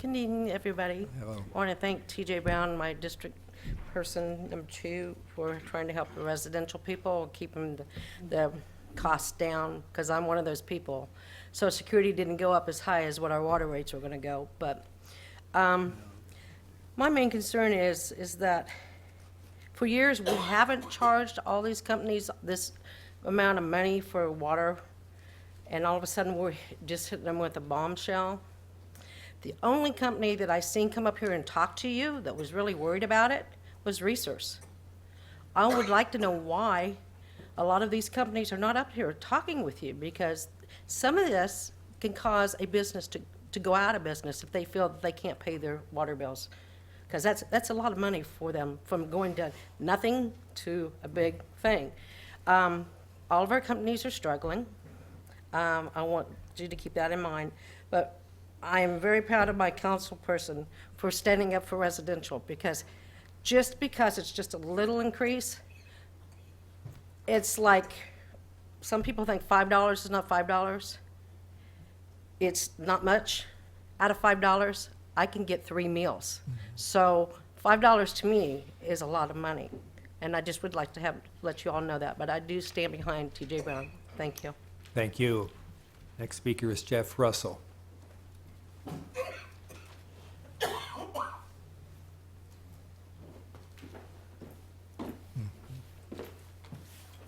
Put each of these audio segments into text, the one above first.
Good evening, everybody. Hello. I want to thank TJ Brown, my district person, number 2, for trying to help the residential people, keeping the costs down, because I'm one of those people. Social Security didn't go up as high as what our water rates were going to go, but my main concern is that for years, we haven't charged all these companies this amount of money for water, and all of a sudden, we're just hitting them with a bombshell. The only company that I seen come up here and talk to you that was really worried about it was Resource. I would like to know why a lot of these companies are not up here talking with you, because some of this can cause a business to go out of business if they feel that they can't pay their water bills. Because that's a lot of money for them, from going to nothing to a big thing. All of our companies are struggling. I want you to keep that in mind. But I am very proud of my council person for standing up for residential, because it's just a little increase, it's like, some people think $5 is not $5. It's not much. Out of $5, I can get 3 meals. So $5 to me is a lot of money. And I just would like to let you all know that. But I do stand behind TJ Brown. Thank you. Thank you. Next speaker is Jeff Russell.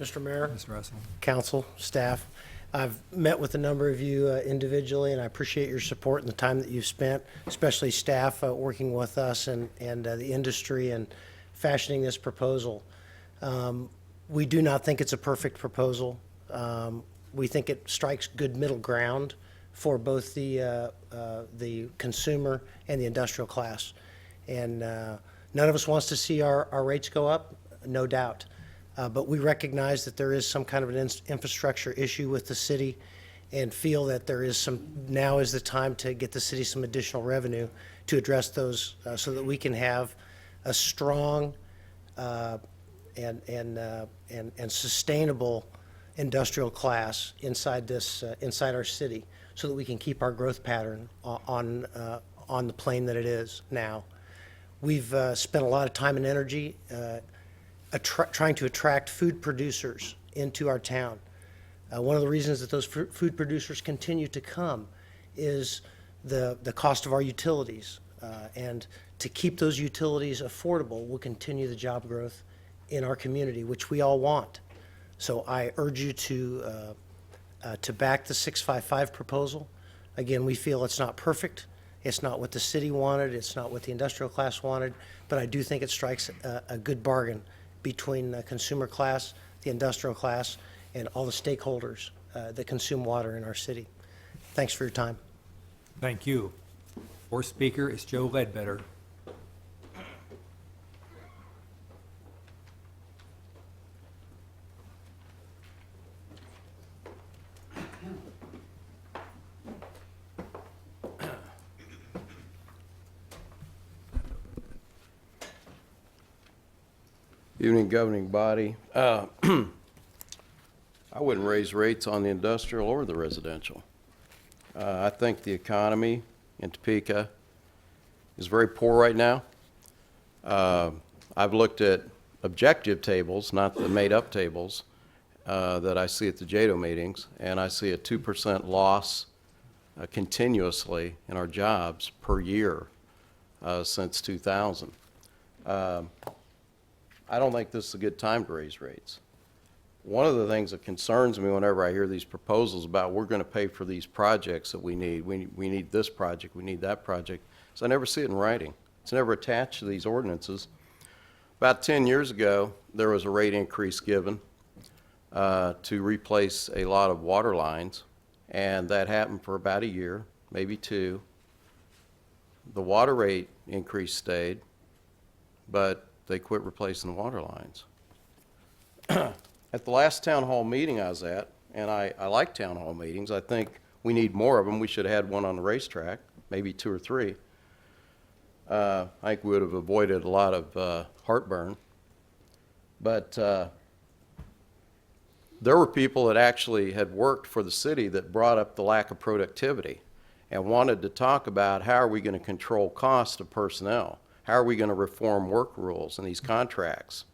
Mr. Mayor, Mr. Russell. council, staff, I've met with a number of you individually, and I appreciate your support and the time that you've spent, especially staff working with us and the industry and fashioning this proposal. We do not think it's a perfect proposal. We think it strikes good middle ground for both the consumer and the industrial class. And none of us wants to see our rates go up, no doubt. But we recognize that there is some kind of an infrastructure issue with the city, and feel that now is the time to get the city some additional revenue to address those, so that we can have a strong and sustainable industrial class inside our city, so that we can keep our growth pattern on the plane that it is now. We've spent a lot of time and energy trying to attract food producers into our town. One of the reasons that those food producers continue to come is the cost of our utilities. And to keep those utilities affordable will continue the job growth in our community, which we all want. So I urge you to back the 655 proposal. Again, we feel it's not perfect. It's not what the city wanted. It's not what the industrial class wanted. But I do think it strikes a good bargain between the consumer class, the industrial class, and all the stakeholders that consume water in our city. Thanks for your time. Thank you. Fourth speaker is Joe Ledbetter. Evening, governing body. I wouldn't raise rates on the industrial or the residential. I think the economy in Topeka is very poor right now. I've looked at objective tables, not the made-up tables, that I see at the JADO meetings, and I see a 2% loss continuously in our jobs per year since 2000. I don't think this is a good time to raise rates. One of the things that concerns me whenever I hear these proposals about we're going to pay for these projects that we need this project, we need that project, is I never see it in writing. It's never attached to these ordinances. About 10 years ago, there was a rate increase given to replace a lot of water lines, and that happened for about a year, maybe 2. The water rate increase stayed, but they quit replacing the water lines. At the last town hall meeting I was at, and I like town hall meetings, I think we need more of them. We should have had one on the racetrack, maybe 2 or 3. I think we would have avoided a lot of heartburn. But there were people that actually had worked for the city that brought up the lack of productivity. and wanted to talk about how are we going to control cost of personnel? How are we going to reform work rules and these contracts?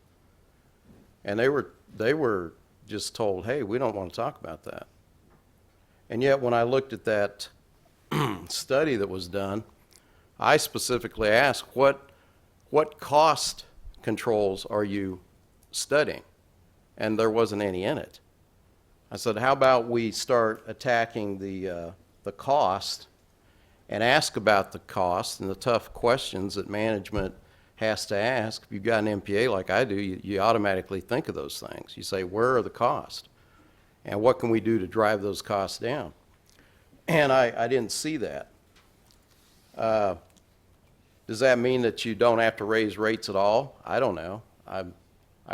And they were just told, hey, we don't want to talk about that. And yet when I looked at that study that was done, I specifically asked, what cost controls are you studying? And there wasn't any in it. I said, how about we start attacking the cost and ask about the cost and the tough questions that management has to ask. If you've got an MPA like I do, you automatically think of those things. You say, where are the costs? And what can we do to drive those costs down? And I didn't see that. Does that mean that you don't have to raise rates at all? I don't know. I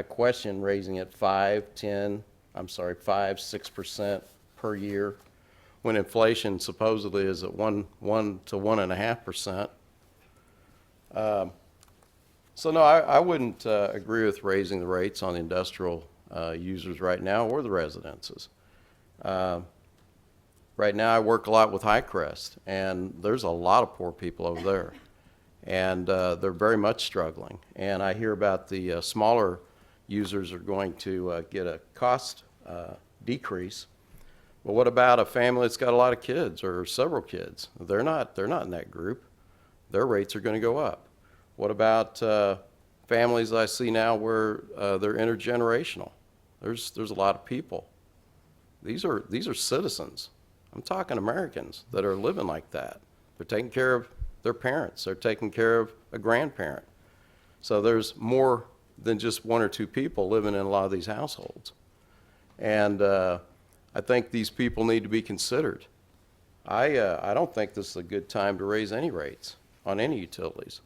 question raising it 6% per year when inflation supposedly is at 1 to 1.5%. So no, I wouldn't agree with raising the rates on the industrial users right now or the residences. Right now I work a lot with Highcrest, and there's a lot of poor people over there, and they're very much struggling. And I hear about the smaller users are going to get a cost decrease. But what about a family that's got a lot of kids or several kids? They're not in that group. Their rates are going to go up. What about families I see now where they're intergenerational? There's a lot of people. These are citizens. I'm talking Americans that are living like that. They're taking care of their parents. They're taking care of a grandparent. So there's more than just one or two people living in a lot of these households. And I think these people need to be considered. I don't think this is a good time to raise any rates on any utilities.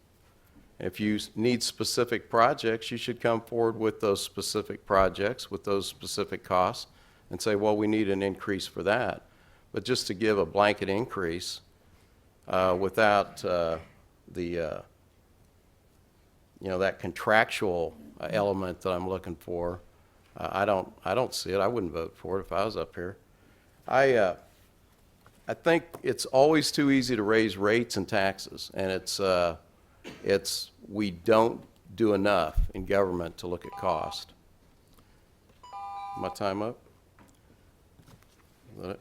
If you need specific projects, you should come forward with those specific projects, with those specific costs, and say, well, we need an increase for that. But just to give a blanket increase without that contractual element that I'm looking for, I don't see it. I wouldn't vote for it if I was up here. I think it's always too easy to raise rates and taxes, and we don't do enough in government to look at cost. My time up? Is that it?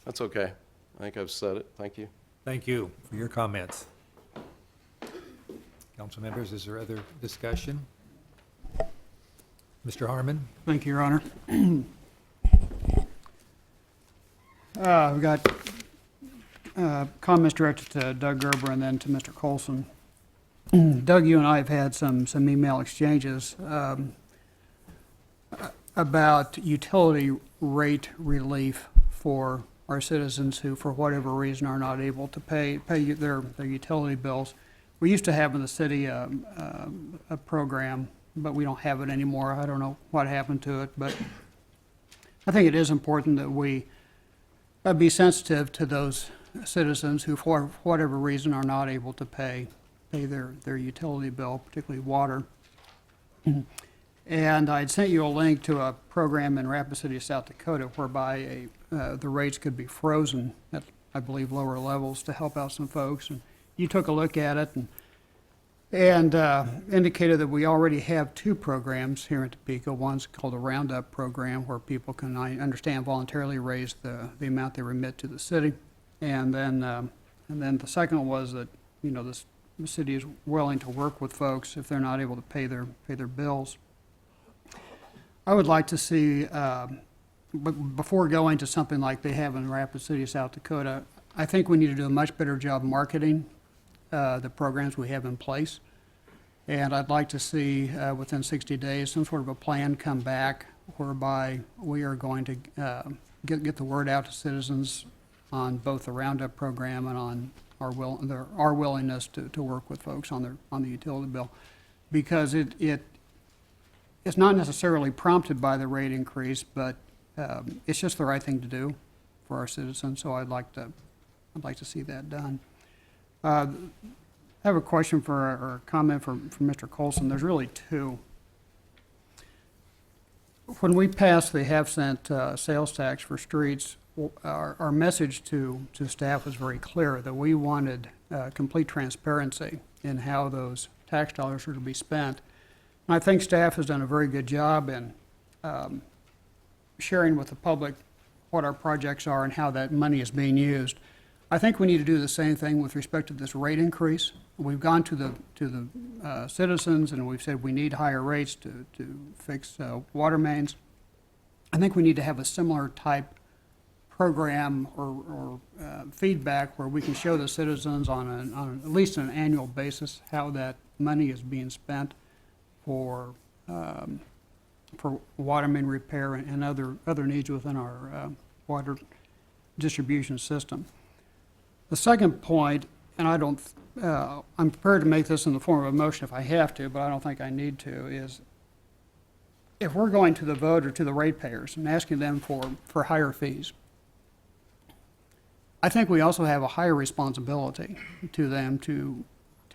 That's okay. I think I've said it. Thank you. Thank you for your comments. Council members, is there other discussion? Mr. Harmon? Thank you, Your Honor. We've got comments directed to Doug Gerber and then to Mr. Colson. Doug, you and I have had some email exchanges about utility rate relief for our citizens who, for whatever reason, are not able to pay their utility bills. We used to have in the city a program, but we don't have it anymore. I don't know what happened to it, but I think it is important that we be sensitive to those citizens who, for whatever reason, are not able to pay their utility bill, particularly water. And I'd sent you a link to a program in Rapid City, South Dakota, whereby the rates could be frozen at, I believe, lower levels to help out some folks. And you took a look at it and indicated that we already have two programs here in Topeka. One's called a Roundup program, where people can, I understand, voluntarily raise the amount they remit to the city. And then the second one was that, the city is willing to work with folks if they're not able to pay their bills. I would like to see, before going to something like they have in Rapid City, South Dakota, I think we need to do a much better job marketing the programs we have in place. And I'd like to see within 60 days some sort of a plan come back whereby we are going to get the word out to citizens on both the Roundup program and on our willingness to work with folks on the utility bill, because it's not necessarily prompted by the rate increase, but it's just the right thing to do for our citizens. So I'd like to see that done. I have a question or a comment from Mr. Colson. There's really two. When we passed the half-cent sales tax for streets, our message to staff was very clear, that we wanted complete transparency in how those tax dollars are to be spent. And I think staff has done a very good job in sharing with the public what our projects are and how that money is being used. I think we need to do the same thing with respect to this rate increase. We've gone to the citizens and we've said we need higher rates to fix water mains. I think we need to have a similar type program or feedback where we can show the citizens on at least an annual basis how that money is being spent for water main repair and other needs within our water distribution system. The second point, and I'm prepared to make this in the form of a motion if I have to, but I don't think I need to, is if we're going to the voter, to the ratepayers, and asking them for higher fees, I think we also have a higher responsibility to them to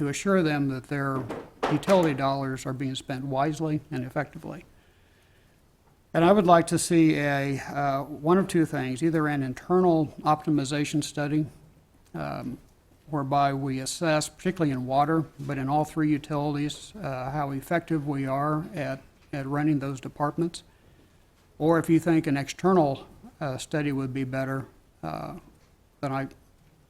assure them that their utility dollars are being spent wisely and effectively. And I would like to see one of two things, either an internal optimization study whereby we assess, particularly in water, but in all three utilities, how effective we are at running those departments. Or if you think an external study would be better, then I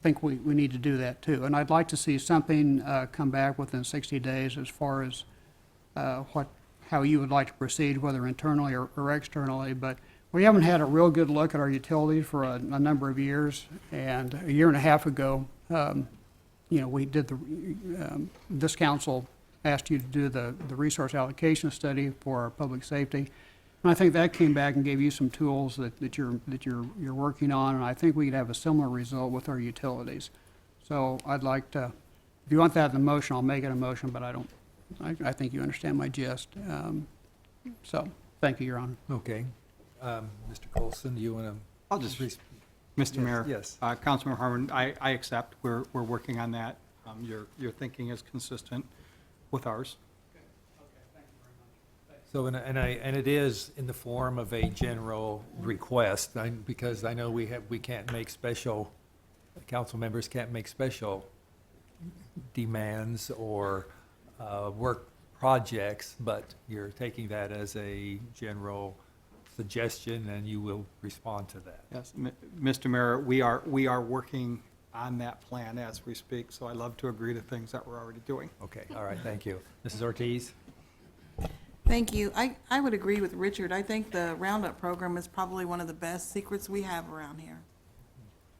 think we need to do that too. And I'd like to see something come back within 60 days as far as how you would like to proceed, whether internally or externally. But we haven't had a real good look at our utilities for a number of years. And a year and a half ago, we did this council asked you to do the resource allocation study for our public safety. And I think that came back and gave you some tools that you're working on, and I think we could have a similar result with our utilities. So I'd like to, if you want that in the motion, I'll make it a motion, but I think you understand my gist. So, thank you, Your Honor. Okay. Mr. Colson, do you want to? I'll just, Mr. Yes, Mayor. yes. Councilmember Harmon, I accept. We're working on that. Your thinking is consistent with ours. So, and it is in the form of a general request, because I know we can't make special, council members can't make special demands or work projects, but you're taking that as a general suggestion and you will respond to that. Yes, Mr. Mayor, we are working on that plan as we speak, so I love to agree to things that we're already doing. Okay, all right, thank you. Mrs. Ortiz? Thank you. I would agree with Richard. I think the Roundup program is probably one of the best secrets we have around here.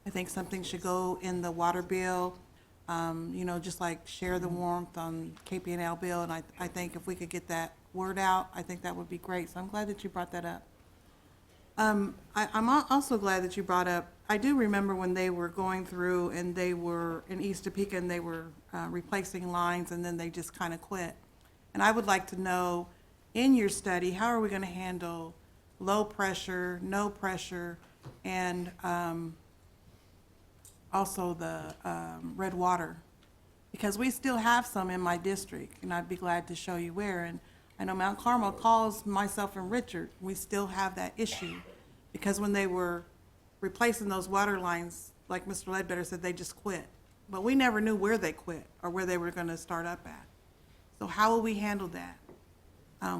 I think something should go in the water bill, just like share the warmth on KP&L bill, and I think if we could get that word out, I think that would be great. So I'm glad that you brought that up. I'm also glad that you brought up, I do remember when they were going through and they were in East Topeka and they were replacing lines and then they just kind of quit. And I would like to know, in your study, how are we going to handle low pressure, no pressure, and also the red water? Because we still have some in my district, and I'd be glad to show you where. And I know Mount Carmel calls myself and Richard, we still have that issue. Because when they were replacing those water lines, like Mr. Ledbetter said, they just quit. But we never knew where they quit or where they were going to start up at. So how will we handle that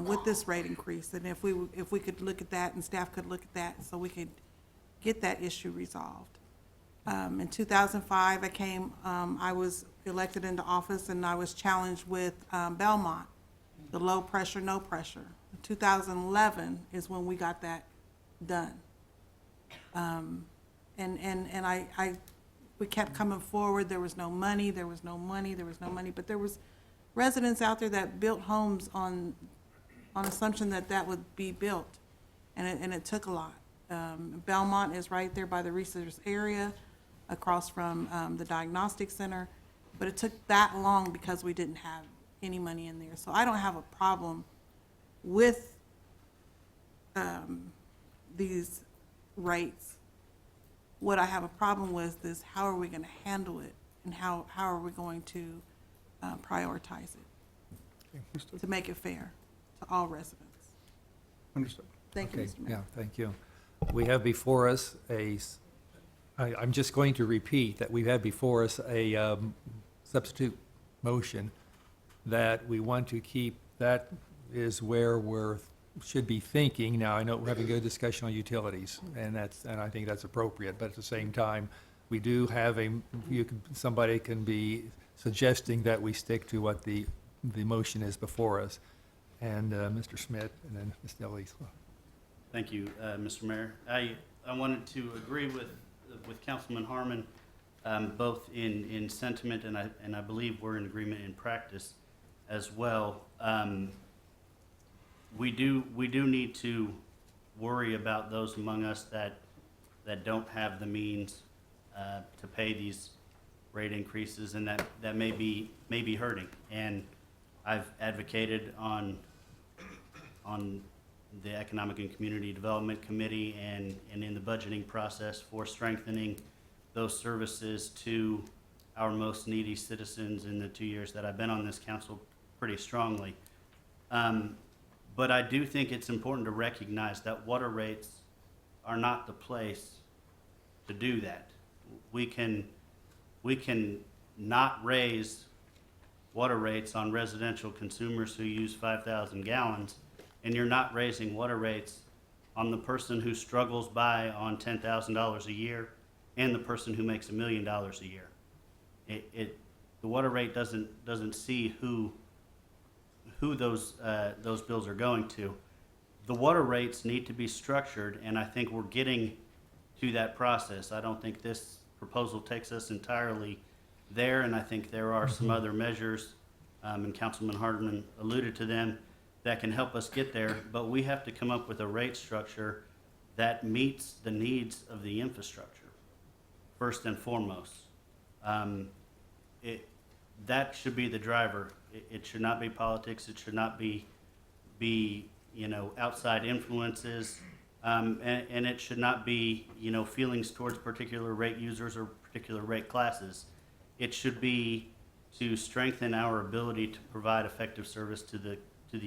with this rate increase? And if we could look at that and staff could look at that so we could get that issue resolved. In 2005, I was elected into office and I was challenged with Belmont, the low pressure, no pressure. 2011 is when we got that done. We kept coming forward. There was no money, but there was residents out there that built homes on assumption that would be built, and it took a lot. Belmont is right there by the research area, across from the diagnostic center, but it took that long because we didn't have any money in there. So I don't have a problem with these rates. What I have a problem with is how are we going to handle it, and how are we going to prioritize it to make it fair to all residents. Understood. Thank you, Okay, Mr. Mayor. yeah, thank you. We have before us a I'm just going to repeat that we've had before us a substitute motion that we want to keep, that is where should be thinking. Now, I know we're having a good discussion on utilities, and I think that's appropriate, but at the same time, we do have somebody can be suggesting that we stick to what the motion is before us. And Mr. Smith, and then Ms. Delisla. Thank you, Mr. Mayor. I wanted to agree with Councilman Harmon, both in sentiment, and I believe we're in agreement in practice as well. We do need to worry about those among us that don't have the means to pay these rate increases, and that may be hurting. And I've advocated on the Economic and Community Development Committee and in the budgeting process for strengthening those services to our most needy citizens in the 2 years that I've been on this council pretty strongly. But I do think it's important to recognize that water rates are not the place to do that. We can not raise water rates on residential consumers who use 5,000 gallons, and you're not raising water rates on the person who struggles by on $10,000 a year and the person who makes $1 million a year. The water rate doesn't see who those bills are going to. The water rates need to be structured, and I think we're getting to that process. I don't think this proposal takes us entirely there, and I think there are some other measures, and Councilman Hardeman alluded to them, that can help us get there, but we have to come up with a rate structure that meets the needs of the infrastructure, first and foremost. That should be the driver. It should not be politics. It should not be outside influences, and it should not be feelings towards particular rate users or particular rate classes. It should be to strengthen our ability to provide effective service to the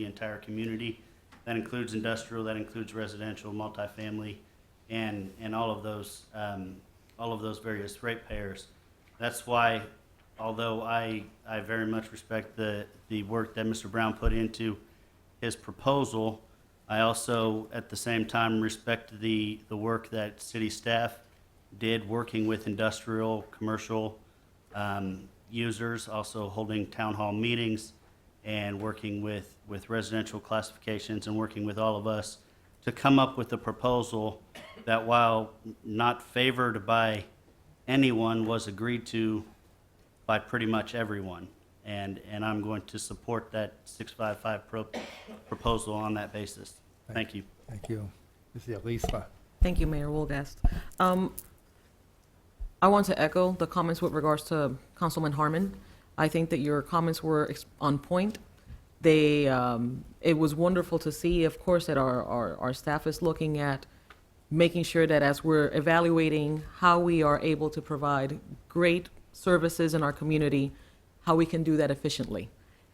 entire community. That includes industrial, that includes residential, multifamily, and all of those various ratepayers. That's why, although I very much respect the work that Mr. Brown put into his proposal, I also at the same time respect the work that city staff did working with industrial, commercial users, also holding town hall meetings and working with residential classifications and working with all of us to come up with a proposal that, while not favored by anyone, was agreed to by pretty much everyone. And I'm going to support that 655 proposal on that basis. Thank you. Thank you. Ms. Delisla. Thank you, Mayor Wolgast. I want to echo the comments with regards to Councilman Harmon. I think that your comments were on point. It was wonderful to see, of course, that our staff is looking at making sure that as we're evaluating how we are able to provide great services in our community, how we can do that efficiently.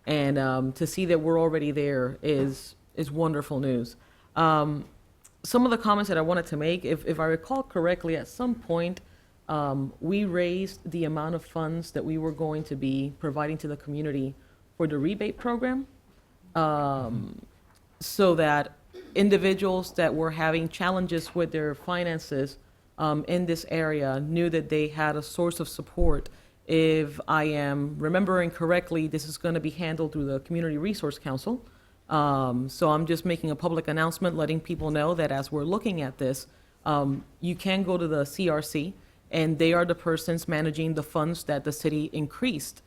And to see that we're already there is wonderful news. Some of the comments that I wanted to make, if I recall correctly, at some point, we raised the amount of funds that we were going to be providing to the community for the rebate program, so that individuals that were having challenges with their finances in this area knew that they had a source of support. If I am remembering correctly, this is going to be handled through the Community Resource Council. So I'm just making a public announcement, letting people know that as we're looking at this, you can go to the CRC, and they are the persons managing the funds that the city increased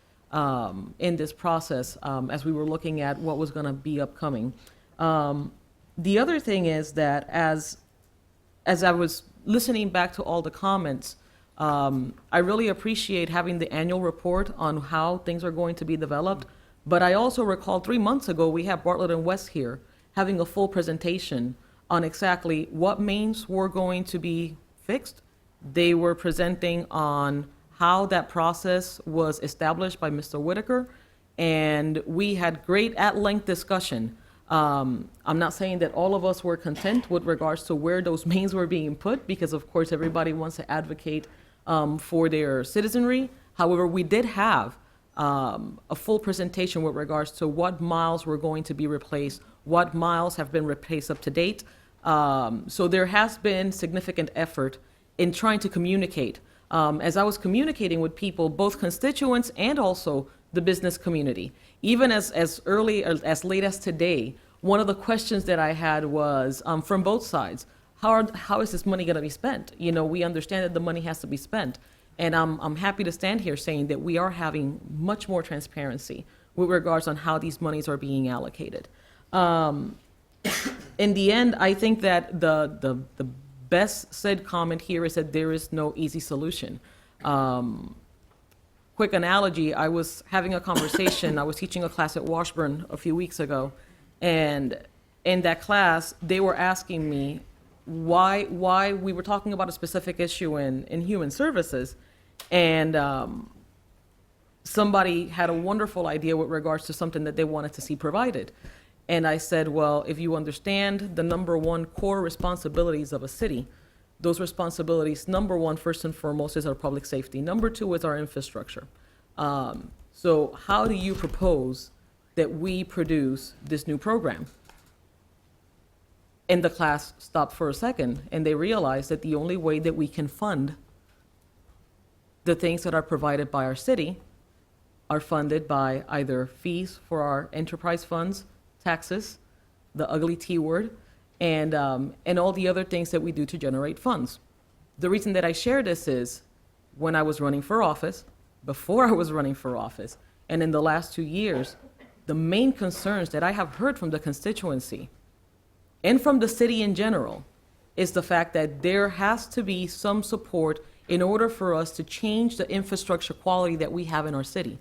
in this process as we were looking at what was going to be upcoming. The other thing is that as I was listening back to all the comments, I really appreciate having the annual report on how things are going to be developed. But I also recall 3 months ago, we had Bartlett and West here having a full presentation on exactly what mains were going to be fixed. They were presenting on how that process was established by Mr. Whitaker, and we had great at-length discussion. I'm not saying that all of us were content with regards to where those mains were being put, because of course everybody wants to advocate for their citizenry. However, we did have a full presentation with regards to what miles were going to be replaced, what miles have been replaced up to date. So there has been significant effort in trying to communicate. As I was communicating with people, both constituents and also the business community, even as early as late as today, one of the questions that I had was from both sides: how is this money going to be spent? You know, we understand that the money has to be spent, and I'm happy to stand here saying that we are having much more transparency with regards on how these monies are being allocated. In the end, I think that the best said comment here is that there is no easy solution. Quick analogy, I was having a conversation, I was teaching a class at Washburn a few weeks ago, and in that class, they were asking me why we were talking about a specific issue in human services, and somebody had a wonderful idea with regards to something that they wanted to see provided. And I said, well, if you understand the number one core responsibilities of a city, those responsibilities, number one, first and foremost, is our public safety. Number two is our infrastructure. So how do you propose that we produce this new program? And the class stopped for a second, and they realized that the only way that we can fund the things that are provided by our city are funded by either fees for our enterprise funds, taxes, the ugly T word, and all the other things that we do to generate funds. The reason that I share this is when I was running for office, before I was running for office, and in the last 2 years, the main concerns that I have heard from the constituency and from the city in general is the fact that there has to be some support in order for us to change the infrastructure quality that we have in our city.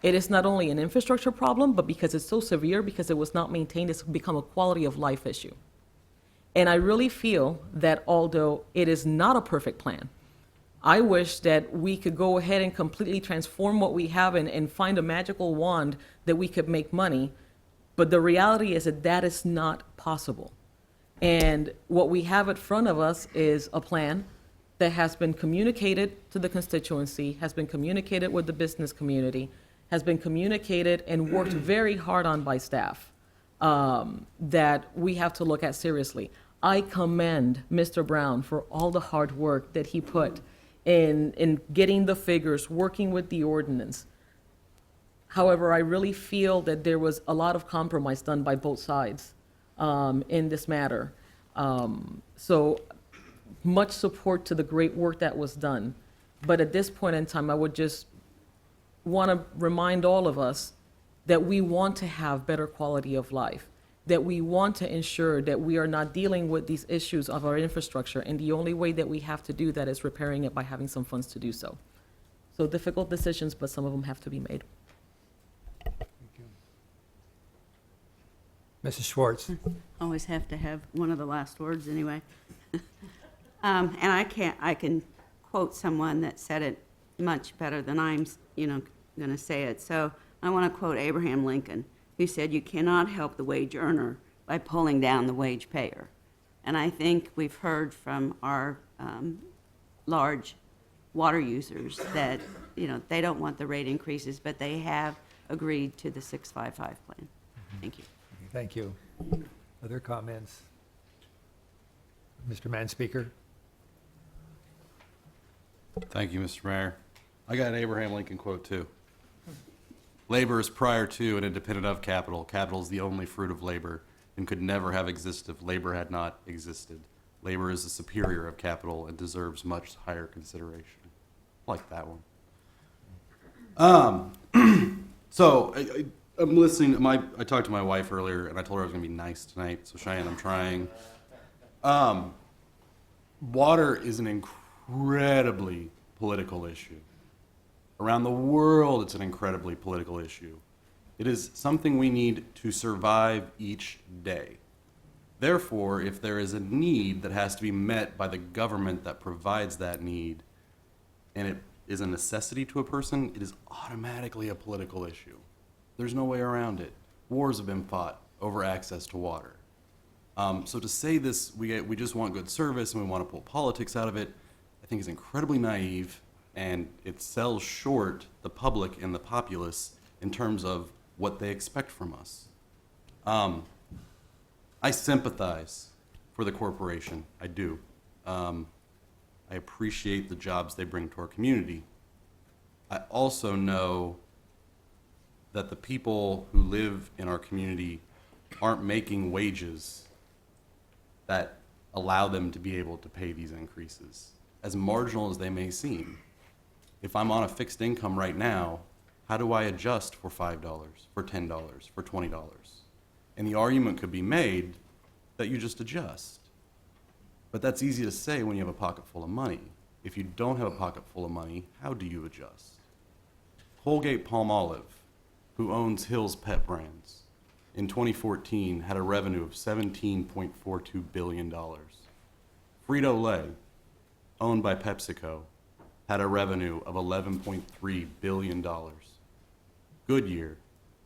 It is not only an infrastructure problem, but because it's so severe, because it was not maintained, it's become a quality of life issue. And I really feel that although it is not a perfect plan, I wish that we could go ahead and completely transform what we have and find a magical wand that we could make money. But the reality is that that is not possible. And what we have in front of us is a plan that has been communicated to the constituency, has been communicated with the business community, has been communicated and worked very hard on by staff, that we have to look at seriously. I commend Mr. Brown for all the hard work that he put in getting the figures, working with the ordinance. However, I really feel that there was a lot of compromise done by both sides in this matter. So much support to the great work that was done. But at this point in time, I would just want to remind all of us that we want to have better quality of life, that we want to ensure that we are not dealing with these issues of our infrastructure, and the only way that we have to do that is repairing it by having some funds to do so. So difficult decisions, but some of them have to be made. Mrs. Schwartz? Always have to have one of the last words anyway. And I can quote someone that said it much better than I'm, going to say it. So I want to quote Abraham Lincoln, who said, "You cannot help the wage earner by pulling down the wage payer." And I think we've heard from our large water users that, they don't want the rate increases, but they have agreed to the 655 plan. Thank you. Thank you. Other comments? Mr. Manspeaker? Thank you, Mr. Mayor. I got an Abraham Lincoln quote, too. Labor is prior to and independent of capital. Capital is the only fruit of labor and could never have existed if labor had not existed. Labor is the superior of capital and deserves much higher consideration. I like that one. So I'm listening. I talked to my wife earlier, and I told her I was going to be nice tonight. So Cheyenne, I'm trying. Water is an incredibly political issue. Around the world, it's an incredibly political issue. It is something we need to survive each day. Therefore, if there is a need that has to be met by the government that provides that need, and it is a necessity to a person, it is automatically a political issue. There's no way around it. Wars have been fought over access to water. So to say this, we just want good service and we want to pull politics out of it, I think is incredibly naive, and it sells short the public and the populace in terms of what they expect from us. I sympathize for the corporation. I do. I appreciate the jobs they bring to our community. I also know that the people who live in our community aren't making wages that allow them to be able to pay these increases, as marginal as they may seem. If I'm on a fixed income right now, how do I adjust for $5, for $10, for $20? And the argument could be made that you just adjust. But that's easy to say when you have a pocket full of money. If you don't have a pocket full of money, how do you adjust? Colgate-Palmolive, who owns Hill's Pet Brands, in 2014 had a revenue of $17.42 billion. Frito-Lay, owned by PepsiCo, had a revenue of $11.3 billion. Goodyear,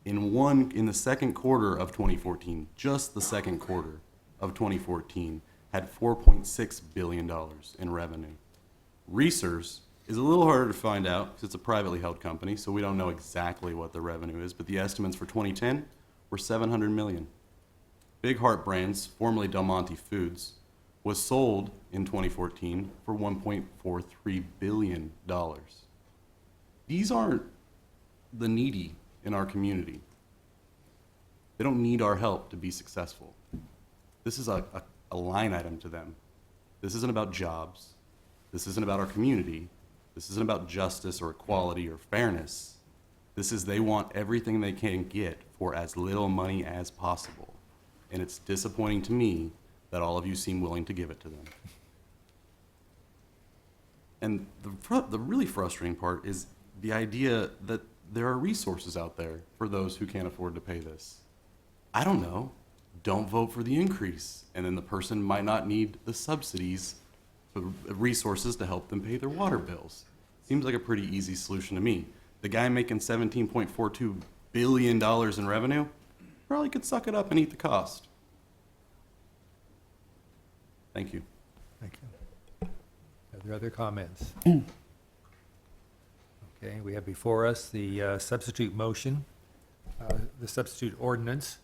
in the second quarter of 2014, just the second quarter of 2014, had $4.6 billion in revenue. Reese's is a little harder to find out because it's a privately held company, so we don't know exactly what the revenue is, but the estimates for 2010 were $700 million. Big Heart Brands, formerly Del Monte Foods, was sold in 2014 for $1.43 billion. These aren't the needy in our community. They don't need our help to be successful. This is a line item to them. This isn't about jobs. This isn't about our community. This isn't about justice or equality or fairness. This is they want everything they can get for as little money as possible. And it's disappointing to me that all of you seem willing to give it to them. And the really frustrating part is the idea that there are resources out there for those who can't afford to pay this. I don't know. Don't vote for the increase. And then the person might not need the subsidies, resources to help them pay their water bills. Seems like a pretty easy solution to me. The guy making $17.42 billion in revenue probably could suck it up and eat the cost. Thank you. Thank you. Are there other comments? Okay, we have before us the substitute motion, the substitute ordinance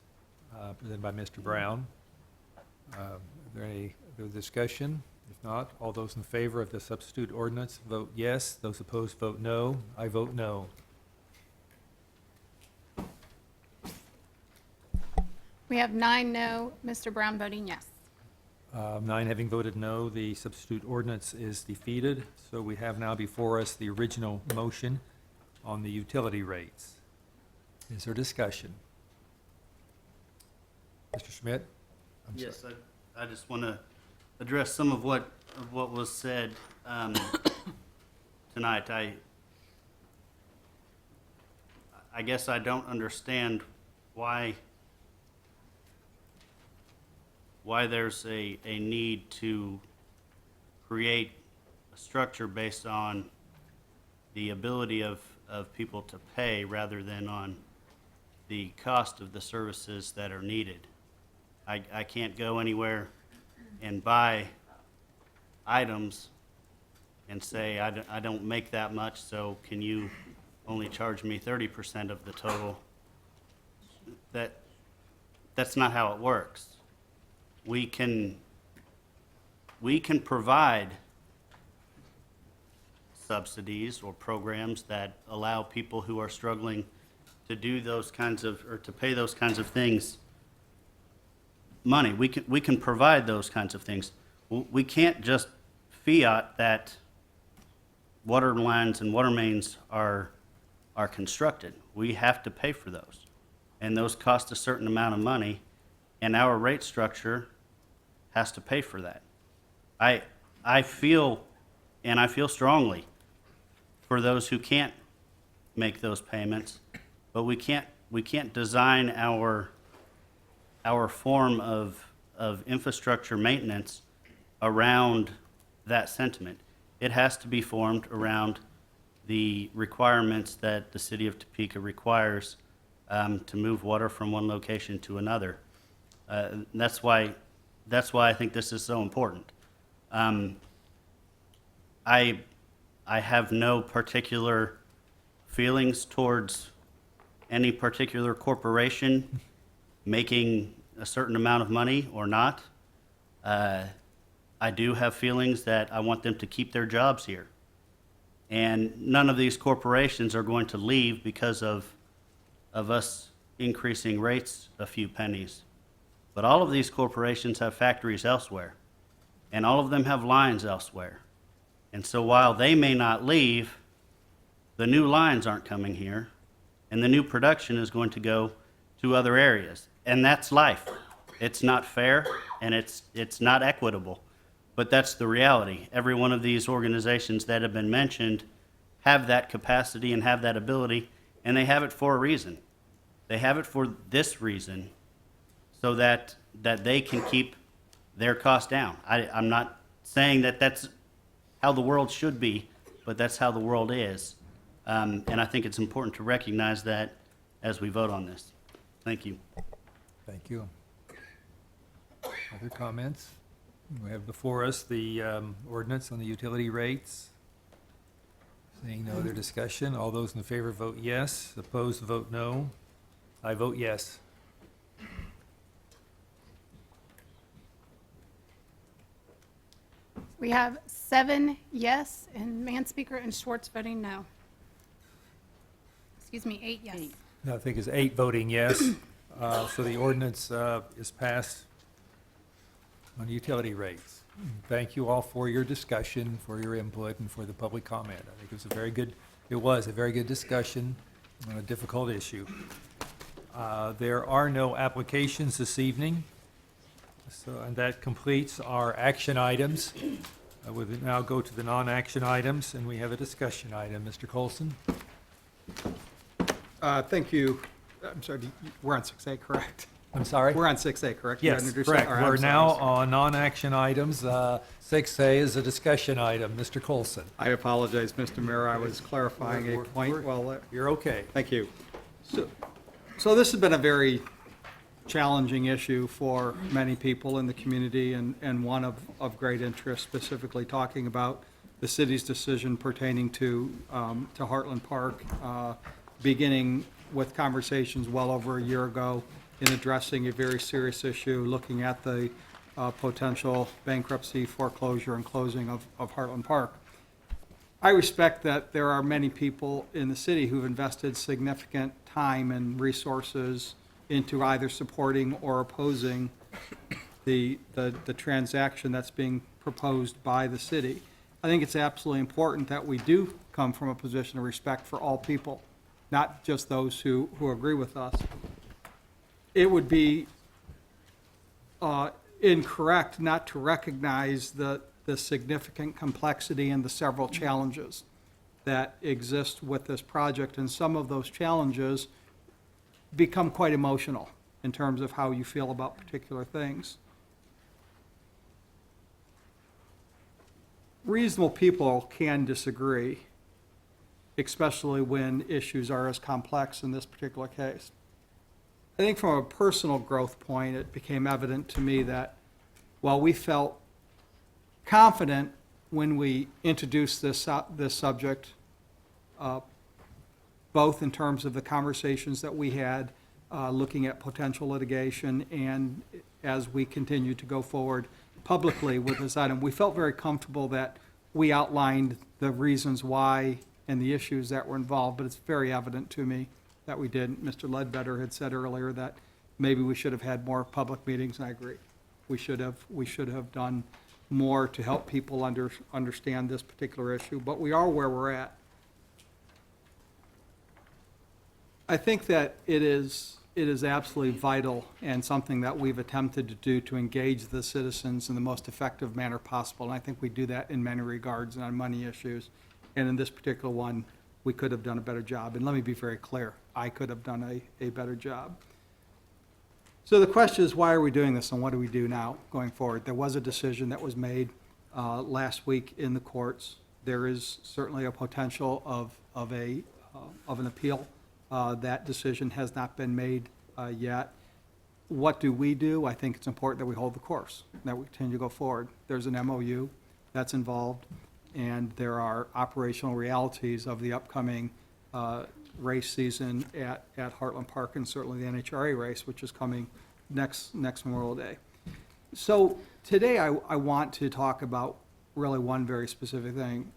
presented by Mr. Brown. Are there any other discussion? If not, all those in favor of the substitute ordinance vote yes. Those opposed vote no. I vote no. We have 9 no, Mr. Brown voting yes. 9 having voted no, the substitute ordinance is defeated. So we have now before us the original motion on the utility rates. Is there discussion? Mr. Schmidt? Yes, I just want to address some of what was said tonight. I guess I don't understand why there's a need to create a structure based on the ability of people to pay rather than on the cost of the services that are needed. I can't go anywhere and buy items and say, I don't make that much, so can you only charge me 30% of the total? That's not how it works. We can provide subsidies or programs that allow people who are struggling to do those kinds of, or to pay those kinds of things money. We can provide those kinds of things. We can't just fiat that water lines and water mains are constructed. We have to pay for those. And those cost a certain amount of money, and our rate structure has to pay for that. I feel strongly for those who can't make those payments, but we can't design our form of infrastructure maintenance around that sentiment. It has to be formed around the requirements that the city of Topeka requires to move water from one location to another. That's why I think this is so important. I have no particular feelings towards any particular corporation making a certain amount of money or not. I do have feelings that I want them to keep their jobs here. And none of these corporations are going to leave because of us increasing rates a few pennies. But all of these corporations have factories elsewhere, and all of them have lines elsewhere. And so while they may not leave, the new lines aren't coming here, and the new production is going to go to other areas. And that's life. It's not fair, and it's not equitable. But that's the reality. Every one of these organizations that have been mentioned have that capacity and have that ability, and they have it for a reason. They have it for this reason, so that they can keep their costs down. I'm not saying that that's how the world should be, but that's how the world is. And I think it's important to recognize that as we vote on this. Thank you. Thank you. Other comments? We have before us the ordinance on the utility rates. Seeing no other discussion, all those in favor vote yes, opposed vote no. I vote yes. We have 7 yes, and Manspeaker and Schwartz voting no. Excuse me, 8 yes. No, I think it's 8 voting yes. So the ordinance is passed on utility rates. Thank you all for your discussion, for your input, and for the public comment. I think it was a very good discussion on a difficult issue. There are no applications this evening, and that completes our action items. We will now go to the non-action items, and we have a discussion item. Mr. Colson? Thank you. I'm sorry, we're on 6A, correct? I'm sorry? We're on 6A, correct? You Yes, introduced that? correct. All right, I'm We're sorry. now on non-action items. 6A is a discussion item. Mr. Colson? I apologize, Mr. Mayor, I was clarifying a point while, You're okay. thank you. So this has been a very challenging issue for many people in the community, and one of great interest, specifically talking about the city's decision pertaining to Heartland Park, beginning with conversations well over a year ago in addressing a very serious issue, looking at the potential bankruptcy, foreclosure, and closing of Heartland Park. I respect that there are many people in the city who've invested significant time and resources into either supporting or opposing the transaction that's being proposed by the city. I think it's absolutely important that we do come from a position of respect for all people, not just those who agree with us. It would be incorrect not to recognize the significant complexity and the several challenges that exist with this project, and some of those challenges become quite emotional in terms of how you feel about particular things. Reasonable people can disagree, especially when issues are as complex in this particular case. I think from a personal growth point, it became evident to me that while we felt confident when we introduced this subject, both in terms of the conversations that we had, looking at potential litigation, and as we continue to go forward publicly with this item, we felt very comfortable that we outlined the reasons why and the issues that were involved, but it's very evident to me that we didn't. Mr. Ledbetter had said earlier that maybe we should have had more public meetings, and I agree. We should have done more to help people understand this particular issue, but we are where we're at. I think that it is absolutely vital and something that we've attempted to do to engage the citizens in the most effective manner possible, and I think we do that in many regards and on money issues. And in this particular one, we could have done a better job. And let me be very clear, I could have done a better job. So the question is, why are we doing this, and what do we do now going forward? There was a decision that was made last week in the courts. There is certainly a potential of an appeal. That decision has not been made yet. What do we do? I think it's important that we hold the course, that we continue to go forward. There's an MOU that's involved. and there are operational realities of the upcoming race season at Heartland Park, and certainly the NHRA race, which is coming next Memorial Day. So today, I want to talk about really one very specific thing.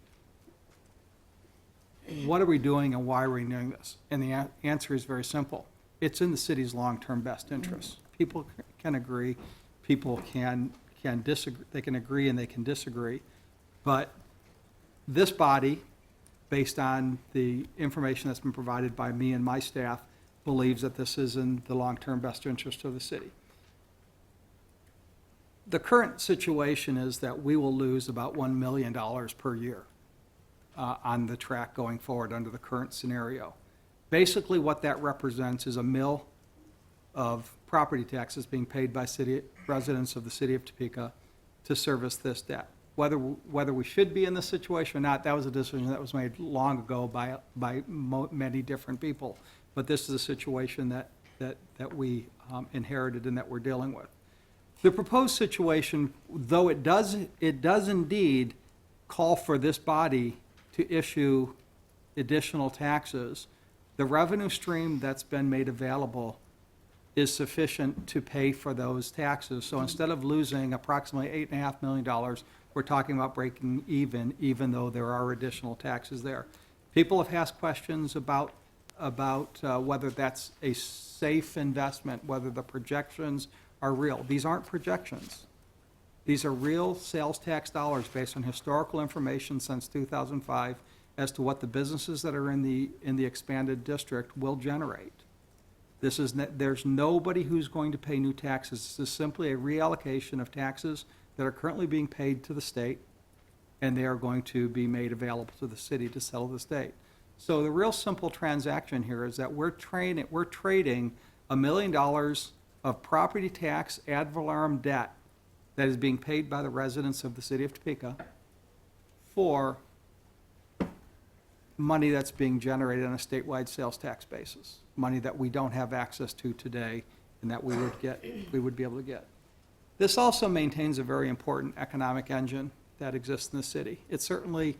What are we doing and why are we doing this? And the answer is very simple. It's in the city's long-term best interests. People can agree, people can disagree, they can agree and they can disagree. But this body, based on the information that's been provided by me and my staff, believes that this is in the long-term best interest of the city. The current situation is that we will lose about $1 million per year on the track going forward under the current scenario. Basically, what that represents is a mill of property taxes being paid by city residents of the city of Topeka to service this debt. Whether we should be in this situation or not, that was a decision that was made long ago by many different people. But this is a situation that we inherited and that we're dealing with. The proposed situation, though it does indeed call for this body to issue additional taxes, the revenue stream that's been made available is sufficient to pay for those taxes. So instead of losing approximately $8.5 million, we're talking about breaking even though there are additional taxes there. People have asked questions about whether that's a safe investment, whether the projections are real. These aren't projections. These are real sales tax dollars based on historical information since 2005 as to what the businesses that are in the expanded district will generate. There's nobody who's going to pay new taxes. This is simply a reallocation of taxes that are currently being paid to the state, and they are going to be made available to the city to settle the state. So the real simple transaction here is that we're trading $1 million of property tax ad valorem debt that is being paid by the residents of the city of Topeka for money that's being generated on a statewide sales tax basis, money that we don't have access to today and that we would be able to get. This also maintains a very important economic engine that exists in the city. It certainly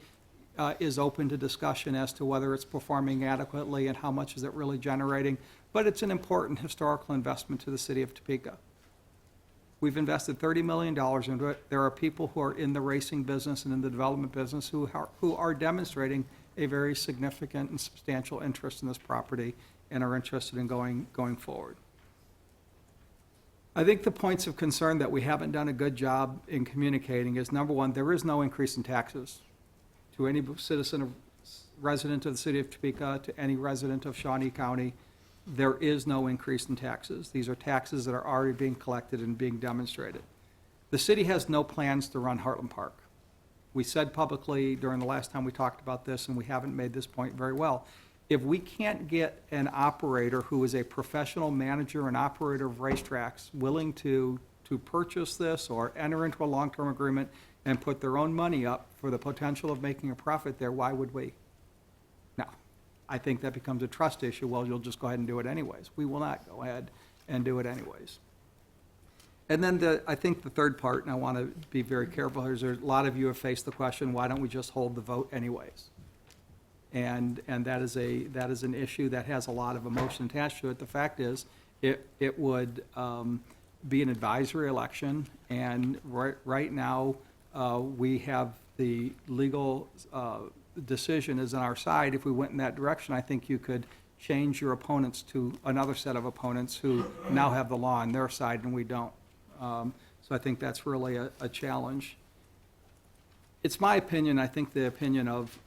is open to discussion as to whether it's performing adequately and how much is it really generating, but it's an important historical investment to the city of Topeka. We've invested $30 million into it. There are people who are in the racing business and in the development business who are demonstrating a very significant and substantial interest in this property and are interested in going forward. I think the points of concern that we haven't done a good job in communicating is, number one, there is no increase in taxes to any citizen, resident of the city of Topeka, to any resident of Shawnee County. There is no increase in taxes. These are taxes that are already being collected and being demonstrated. The city has no plans to run Heartland Park. We said publicly during the last time we talked about this, and we haven't made this point very well, if we can't get an operator who is a professional manager and operator of racetracks willing to purchase this or enter into a long-term agreement and put their own money up for the potential of making a profit there, why would we? Now, I think that becomes a trust issue. Well, you'll just go ahead and do it anyways. We will not go ahead and do it anyways. And then I think the third part, and I want to be very careful here, is a lot of you have faced the question, why don't we just hold the vote anyways? And that is an issue that has a lot of emotion attached to it. The fact is, it would be an advisory election, and right now, we have the legal decision is on our side. If we went in that direction, I think you could change your opponents to another set of opponents who now have the law on their side and we don't. So I think that's really a challenge. It's my opinion, I think the opinion of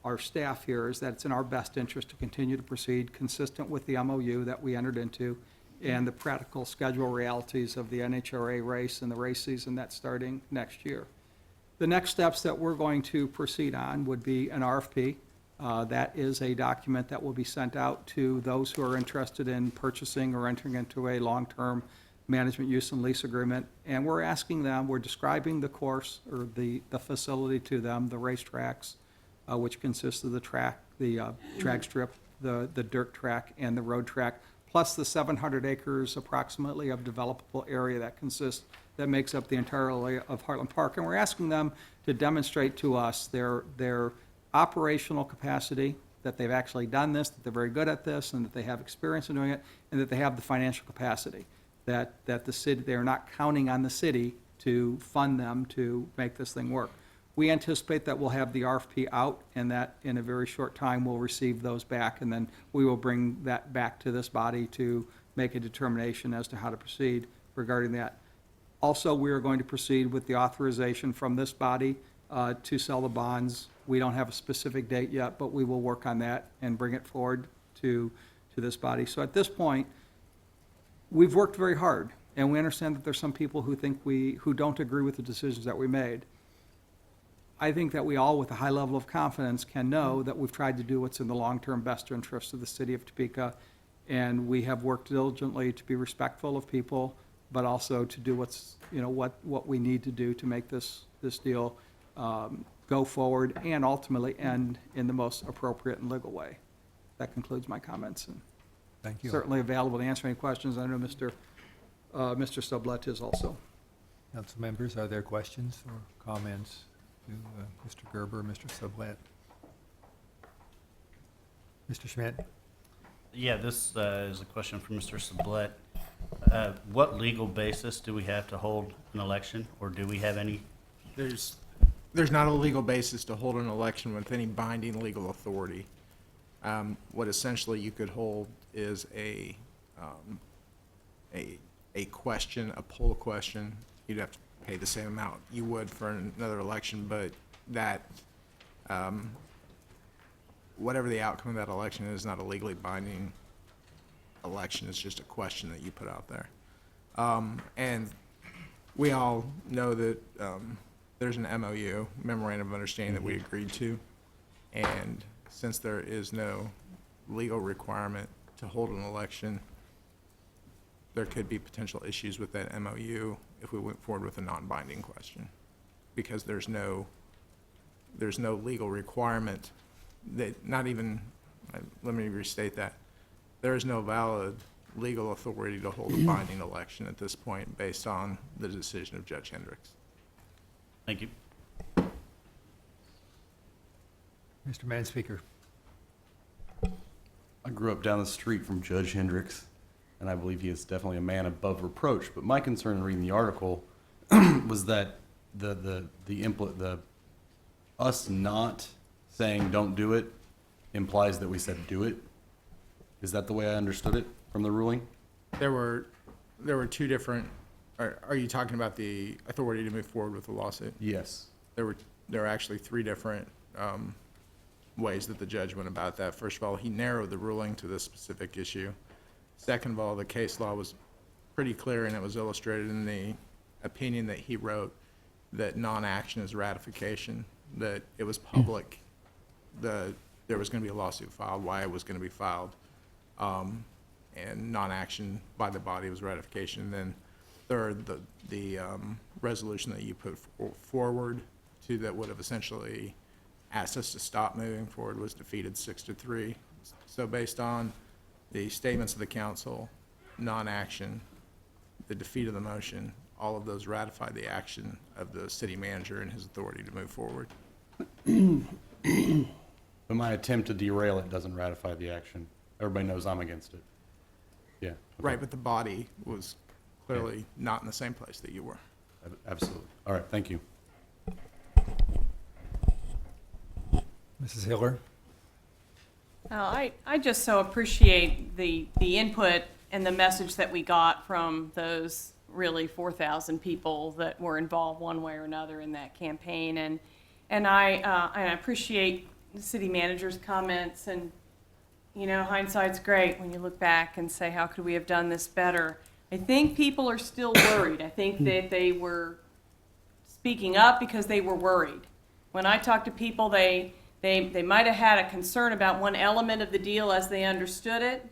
our staff here is that it's in our best interest to continue to proceed consistent with the MOU that we entered into and the practical schedule realities of the NHRA race and the race season that's starting next year. The next steps that we're going to proceed on would be an RFP. That is a document that will be sent out to those who are interested in purchasing or entering into a long-term management use and lease agreement. And we're asking them, we're describing the course or the facility to them, the racetracks, which consists of the track, the drag strip, the dirt track, and the road track, plus the 700 acres approximately of developable area that makes up the entire area of Heartland Park. And we're asking them to demonstrate to us their operational capacity, that they've actually done this, that they're very good at this, and that they have experience in doing it, and that they have the financial capacity, that the city, they are not counting on the city to fund them to make this thing work. We anticipate that we'll have the RFP out, and that in a very short time, we'll receive those back, and then we will bring that back to this body to make a determination as to how to proceed regarding that. Also, we are going to proceed with the authorization from this body to sell the bonds. We don't have a specific date yet, but we will work on that and bring it forward to this body. So at this point, we've worked very hard, and we understand that there's some people who don't agree with the decisions that we made. I think that we all, with a high level of confidence, can know that we've tried to do what's in the long-term best interest of the city of Topeka, and we have worked diligently to be respectful of people, but also to do what we need to do to make this deal go forward and ultimately end in the most appropriate and legal way. That concludes my comments, and Thank you. certainly available to answer any questions. I know Mr. Sublette is also. Council members, are there questions or comments to Mr. Gerber, Mr. Sublette? Mr. Schmidt? Yeah, this is a question for Mr. Sublette. What legal basis do we have to hold an election, or do we have any? There's not a legal basis to hold an election with any binding legal authority. What essentially you could hold is a question, a poll question. You'd have to pay the same amount you would for another election, but that, whatever the outcome of that election is, not a legally binding election. It's just a question that you put out there. And we all know that there's an MOU, Memorandum of Understanding, that we agreed to. And since there is no legal requirement to hold an election, there could be potential issues with that MOU if we went forward with a non-binding question, because there's no legal requirement that, not even, let me restate that, there is no valid legal authority to hold a binding election at this point based on the decision of Judge Hendricks. Thank you. Mr. Manspeaker? I grew up down the street from Judge Hendricks, and I believe he is definitely a man above reproach. But my concern in reading the article was that us not saying don't do it implies that we said do it. Is that the way I understood it from the ruling? There were two different, are you talking about the authority to move forward with the lawsuit? Yes. There were actually three different ways that the judge went about that. First of all, he narrowed the ruling to this specific issue. Second of all, the case law was pretty clear, and it was illustrated in the opinion that he wrote, that non-action is ratification, that it was public, there was going to be a lawsuit filed, why it was going to be filed, and non-action by the body was ratification. And then third, the resolution that you put forward to that would have essentially asked us to stop moving forward was defeated 6-3. So based on the statements of the council, non-action, the defeat of the motion, all of those ratified the action of the city manager and his authority to move forward. But my attempt to derail it doesn't ratify the action. Everybody knows I'm against it. Yeah. Okay. Right, but the body was clearly not in the same place that you were. Absolutely. All right, thank you. Mrs. Hiller? I just so appreciate the input and the message that we got from those really 4,000 people that were involved one way or another in that campaign. And I appreciate the city manager's comments, and, you know, hindsight's great when you look back and say, how could we have done this better? I think people are still worried. I think that they were speaking up because they were worried. When I talk to people, they might have had a concern about one element of the deal as they understood it.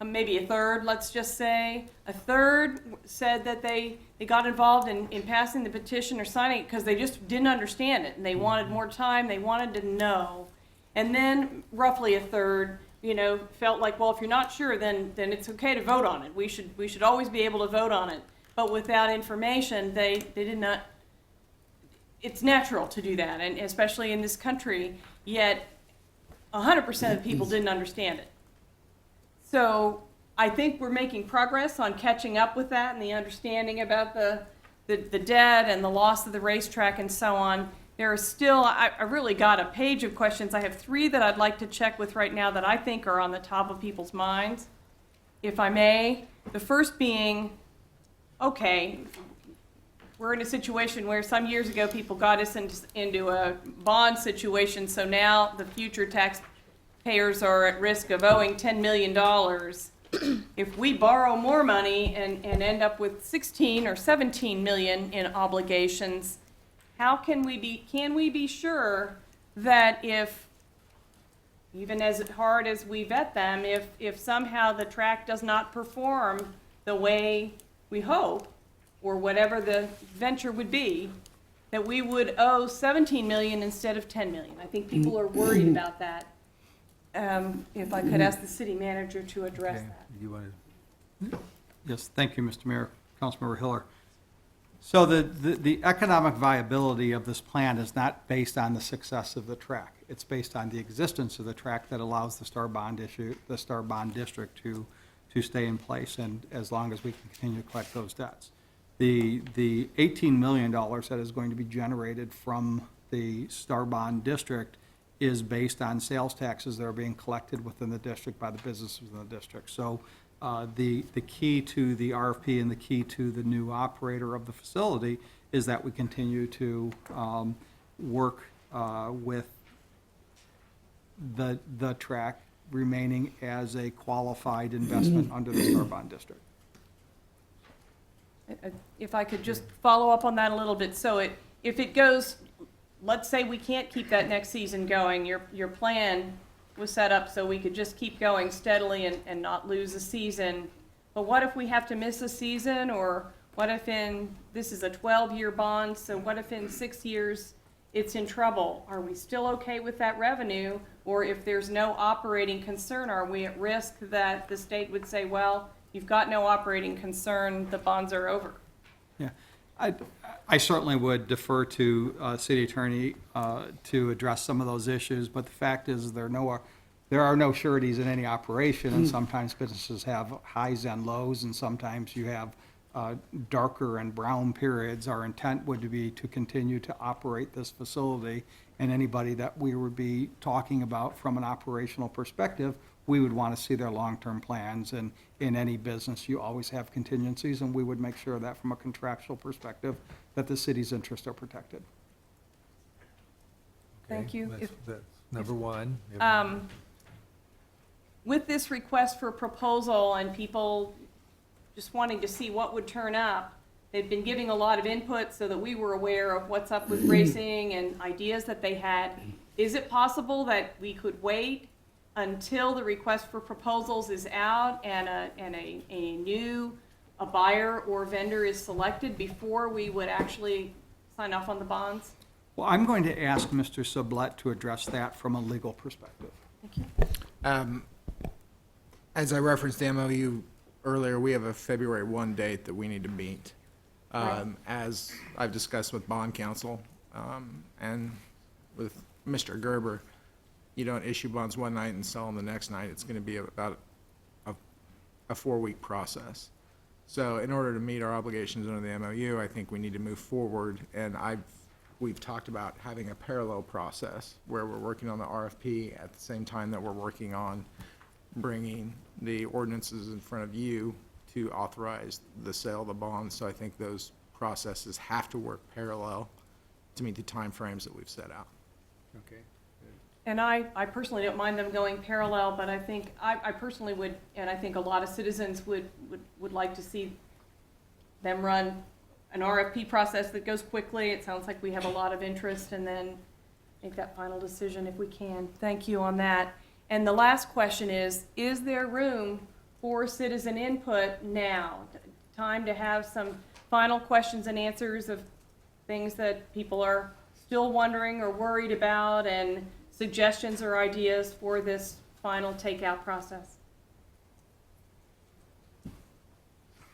Maybe a third, let's just say. A third said that they got involved in passing the petition or signing it because they just didn't understand it, and they wanted more time, they wanted to know. And then roughly a third felt like, well, if you're not sure, then it's okay to vote on it. We should always be able to vote on it. But without information, they did not, it's natural to do that, and especially in this country, yet 100% of the people didn't understand it. So I think we're making progress on catching up with that and the understanding about the debt and the loss of the racetrack and so on. There are still, I really got a page of questions. I have 3 that I'd like to check with right now that I think are on the top of people's minds, if I may. The first being, okay, we're in a situation where some years ago people got us into a bond situation, so now the future taxpayers are at risk of owing $10 million. If we borrow more money and end up with 16 or 17 million in obligations, how can we be sure that if, even as hard as we vet them, if somehow the track does not perform the way we hope, or whatever the venture would be, that we would owe 17 million instead of 10 million? I think people are worried about that. If I could ask the city manager to address Okay. that. You want to? Yes, thank you, Mr. Mayor, Councilmember Hiller. So the economic viability of this plan is not based on the success of the track. It's based on the existence of the track that allows the Star Bond District to stay in place, and as long as we can continue to collect those debts. The $18 million that is going to be generated from the Star Bond District is based on sales taxes that are being collected within the district by the businesses in the district. So the key to the RFP and the key to the new operator of the facility is that we continue to work with the track remaining as a qualified investment under the Star Bond District. If I could just follow up on that a little bit. So if it goes, let's say we can't keep that next season going, your plan was set up so we could just keep going steadily and not lose a season. But what if we have to miss a season, or what if this is a 12-year bond, so what if in 6 years it's in trouble? Are we still okay with that revenue? Or if there's no operating concern, are we at risk that the state would say, well, you've got no operating concern, the bonds are over? Yeah, I certainly would defer to city attorney to address some of those issues, but the fact is there are no sureties in any operation, and sometimes businesses have highs and lows, and sometimes you have darker and brown periods. Our intent would be to continue to operate this facility, and anybody that we would be talking about from an operational perspective, we would want to see their long-term plans, and in any business, you always have contingencies, and we would make sure that from a contractual perspective, that the city's interests are protected. Thank you. That's number one. With this request for proposal and people just wanting to see what would turn up, they've been giving a lot of input so that we were aware of what's up with racing and ideas that they had. Is it possible that we could wait until the request for proposals is out and a buyer or vendor is selected before we would actually sign off on the bonds? Well, I'm going to ask Mr. Sublette to address that from a legal perspective. Thank you. As I referenced the MOU earlier, we have a February 1 date that we need to meet. Right. As I've discussed with bond counsel and with Mr. Gerber, you don't issue bonds one night and sell them the next night. It's going to be about a 4-week process. So in order to meet our obligations under the MOU, I think we need to move forward, and we've talked about having a parallel process where we're working on the RFP at the same time that we're working on bringing the ordinances in front of you to authorize the sale of the bonds. So I think those processes have to work parallel to meet the timeframes that we've set out. Okay. And I personally don't mind them going parallel, but I think, I personally would, and I think a lot of citizens would like to see them run an RFP process that goes quickly. It sounds like we have a lot of interest, and then make that final decision if we can. Thank you on that. And the last question is there room for citizen input now? Time to have some final questions and answers of things that people are still wondering or worried about, and suggestions or ideas for this final takeout process.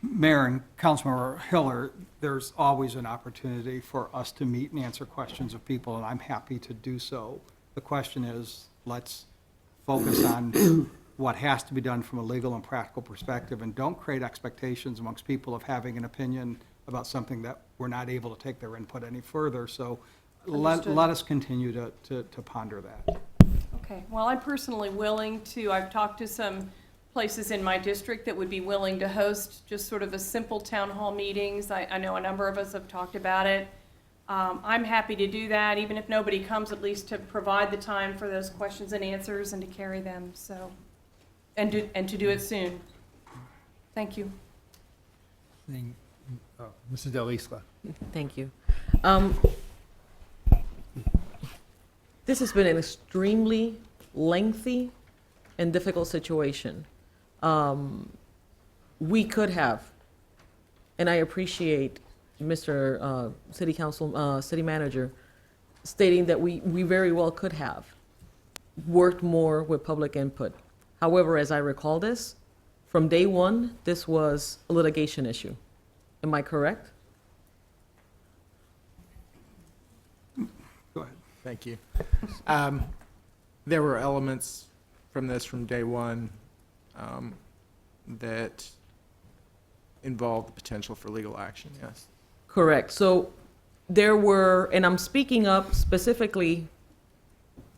Mayor and Councilmember Hiller, there's always an opportunity for us to meet and answer questions of people, and I'm happy to do so. The question is, let's focus on what has to be done from a legal and practical perspective, and don't create expectations amongst people of having an opinion about something that we're not able to take their input any further. So Understood. let us continue to ponder that. Okay, well, I'm personally willing to, I've talked to some places in my district that would be willing to host just sort of a simple town hall meetings. I know a number of us have talked about it. I'm happy to do that, even if nobody comes, at least to provide the time for those questions and answers and to carry them, so, and to do it soon. Thank you. Mrs. Delisla. Thank you. This has been an extremely lengthy and difficult situation. We could have, and I appreciate Mr. City Manager stating that we very well could have worked more with public input. However, as I recall this, from day one, this was a litigation issue. Am I correct? Go ahead. Thank you. There were elements from this from day one that involved the potential for legal action, yes. Correct. So there were, and I'm speaking up specifically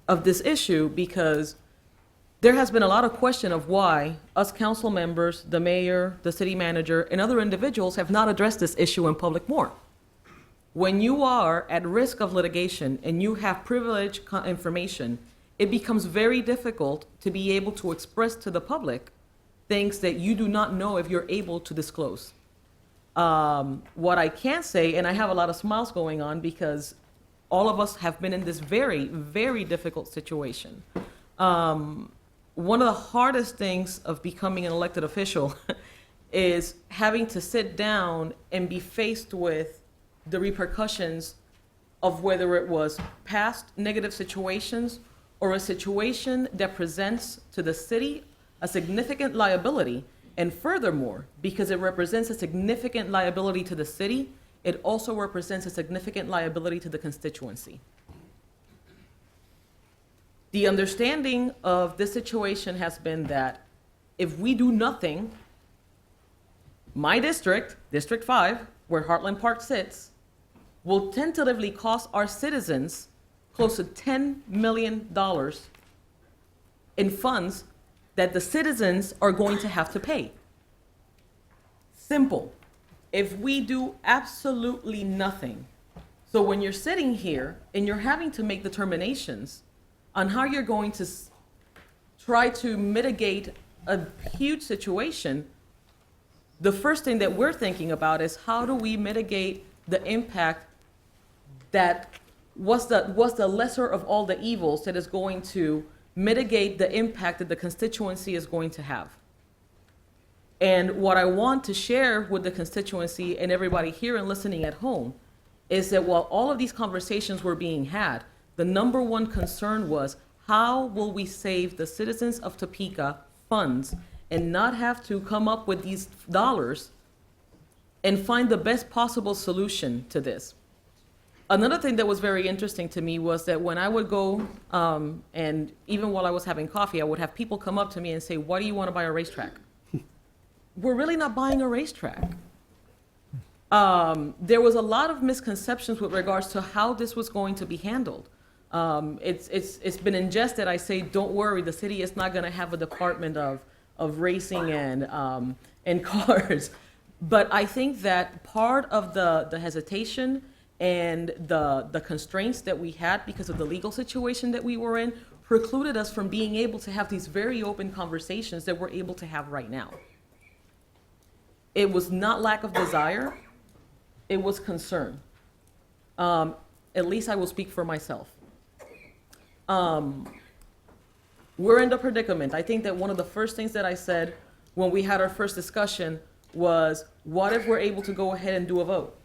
of this issue because there has been a lot of question of why us council members, the mayor, the city manager, and other individuals have not addressed this issue in public more. When you are at risk of litigation and you have privileged information, it becomes very difficult to be able to express to the public things that you do not know if you're able to disclose. What I can say, and I have a lot of smiles going on because all of us have been in this very, very difficult situation. One of the hardest things of becoming an elected official is having to sit down and be faced with the repercussions of whether it was past negative situations or a situation that presents to the city a significant liability. And furthermore, because it represents a significant liability to the city, it also represents a significant liability to the constituency. The understanding of this situation has been that if we do nothing, my district, District 5, where Heartland Park sits, will tentatively cost our citizens close to $10 million in funds that the citizens are going to have to pay. Simple. If we do absolutely nothing, so when you're sitting here and you're having to make determinations on how you're going to try to mitigate a huge situation, the first thing that we're thinking about is how do we mitigate the impact that what's the lesser of all the evils that is going to mitigate the impact that the constituency is going to have. And what I want to share with the constituency and everybody here and listening at home is that while all of these conversations were being had, the number one concern was how will we save the citizens of Topeka funds and not have to come up with these dollars and find the best possible solution to this. Another thing that was very interesting to me was that when I would go, and even while I was having coffee, I would have people come up to me and say, why do you want to buy a racetrack? We're really not buying a racetrack. There was a lot of misconceptions with regards to how this was going to be handled. It's been ingested. I say, don't worry, the city is not going to have a department of racing and cars. But I think that part of the hesitation and the constraints that we had because of the legal situation that we were in precluded us from being able to have these very open conversations that we're able to have right now. It was not lack of desire, it was concern. At least I will speak for myself. We're in the predicament. I think that one of the first things that I said when we had our first discussion was, what if we're able to go ahead and do a vote?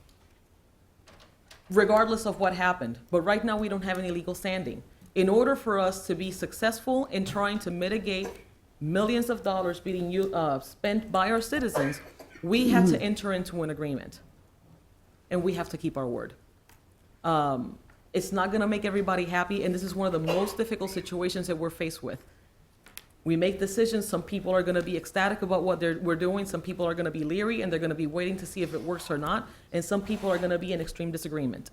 Regardless of what happened. But right now we don't have any legal standing. In order for us to be successful in trying to mitigate millions of dollars being spent by our citizens, we had to enter into an agreement. And we have to keep our word. It's not gonna make everybody happy, and this is one of the most difficult situations that we're faced with. We make decisions, some people are gonna be ecstatic about what we're doing, some people are gonna be leery, and they're gonna be waiting to see if it works or not, and some people are gonna be in extreme disagreement.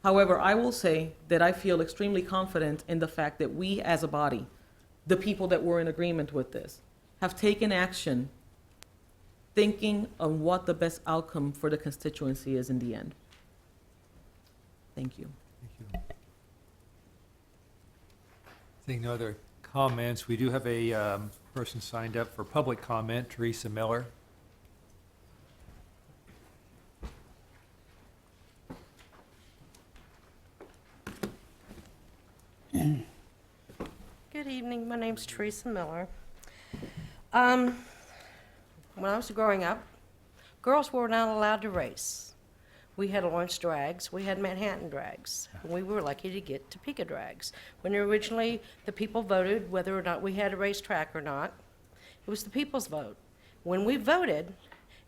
However, I will say that I feel extremely confident in the fact that we as a body, the people that were in agreement with this, have taken action thinking on what the best outcome for the constituency is in the end. Thank you. Thank you. Seeing no other comments, we do have a person signed up for public comment, Teresa Miller. Good evening, my name's Teresa Miller. When I was growing up, girls were not allowed to race. We had Lawrence drags, we had Manhattan drags, and we were lucky to get Topeka drags. When originally the people voted whether or not we had a racetrack or not, it was the people's vote. When we voted,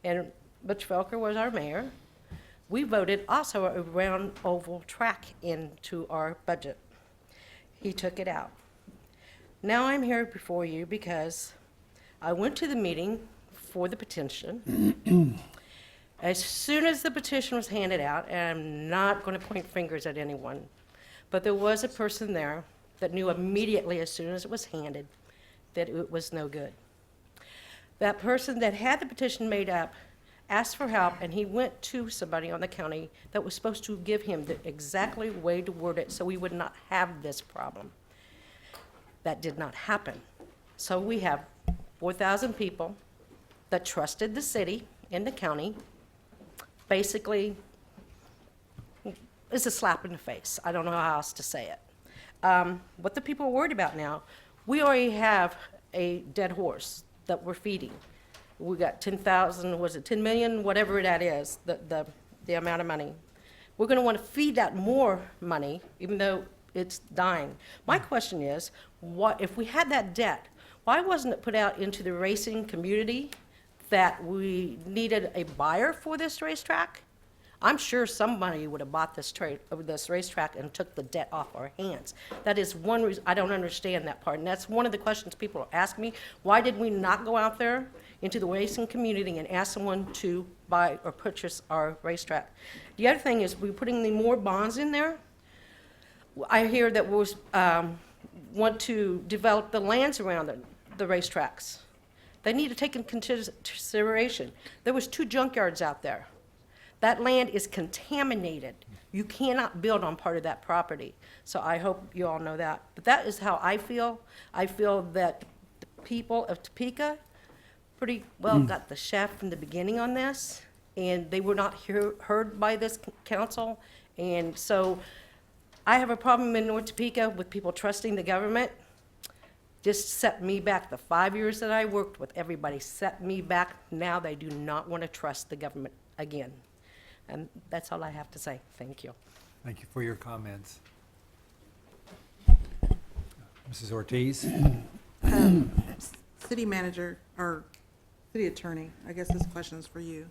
and Butch Felker was our mayor, we voted also a round oval track into our budget. He took it out. Now I'm here before you because I went to the meeting for the petition. As soon as the petition was handed out, and I'm not going to point fingers at anyone, but there was a person there that knew immediately as soon as it was handed that it was no good. That person that had the petition made up asked for help, and he went to somebody on the county that was supposed to give him the exactly way to word it so we would not have this problem. That did not happen. So we have 4,000 people that trusted the city and the county. Basically, it's a slap in the face. I don't know how else to say it. What the people are worried about now, we already have a dead horse that we're feeding. We got 10,000, was it 10 million, whatever that is, the amount of money. We're gonna wanna feed that more money, even though it's dying. My question is, what, if we had that debt, why wasn't it put out into the racing community that we needed a buyer for this racetrack? I'm sure somebody would have bought this racetrack and took the debt off our hands. That is one reason, I don't understand that part, and that's one of the questions people ask me. Why did we not go out there into the racing community and ask someone to buy or purchase our racetrack? The other thing is, we're putting the more bonds in there. I hear that we want to develop the lands around the racetracks. They need to take in consideration. There was 2 junkyards out there. That land is contaminated. You cannot build on part of that property. So I hope you all know that. But that is how I feel. I feel that the people of Topeka pretty well got the shaft from the beginning on this, and they were not heard by this council. And so I have a problem in North Topeka with people trusting the government. Just set me back. The 5 years that I worked with everybody set me back. Now they do not want to trust the government again. And that's all I have to say. Thank you. Thank you for your comments. Mrs. Ortiz? City manager, or city attorney, I guess this question is for you.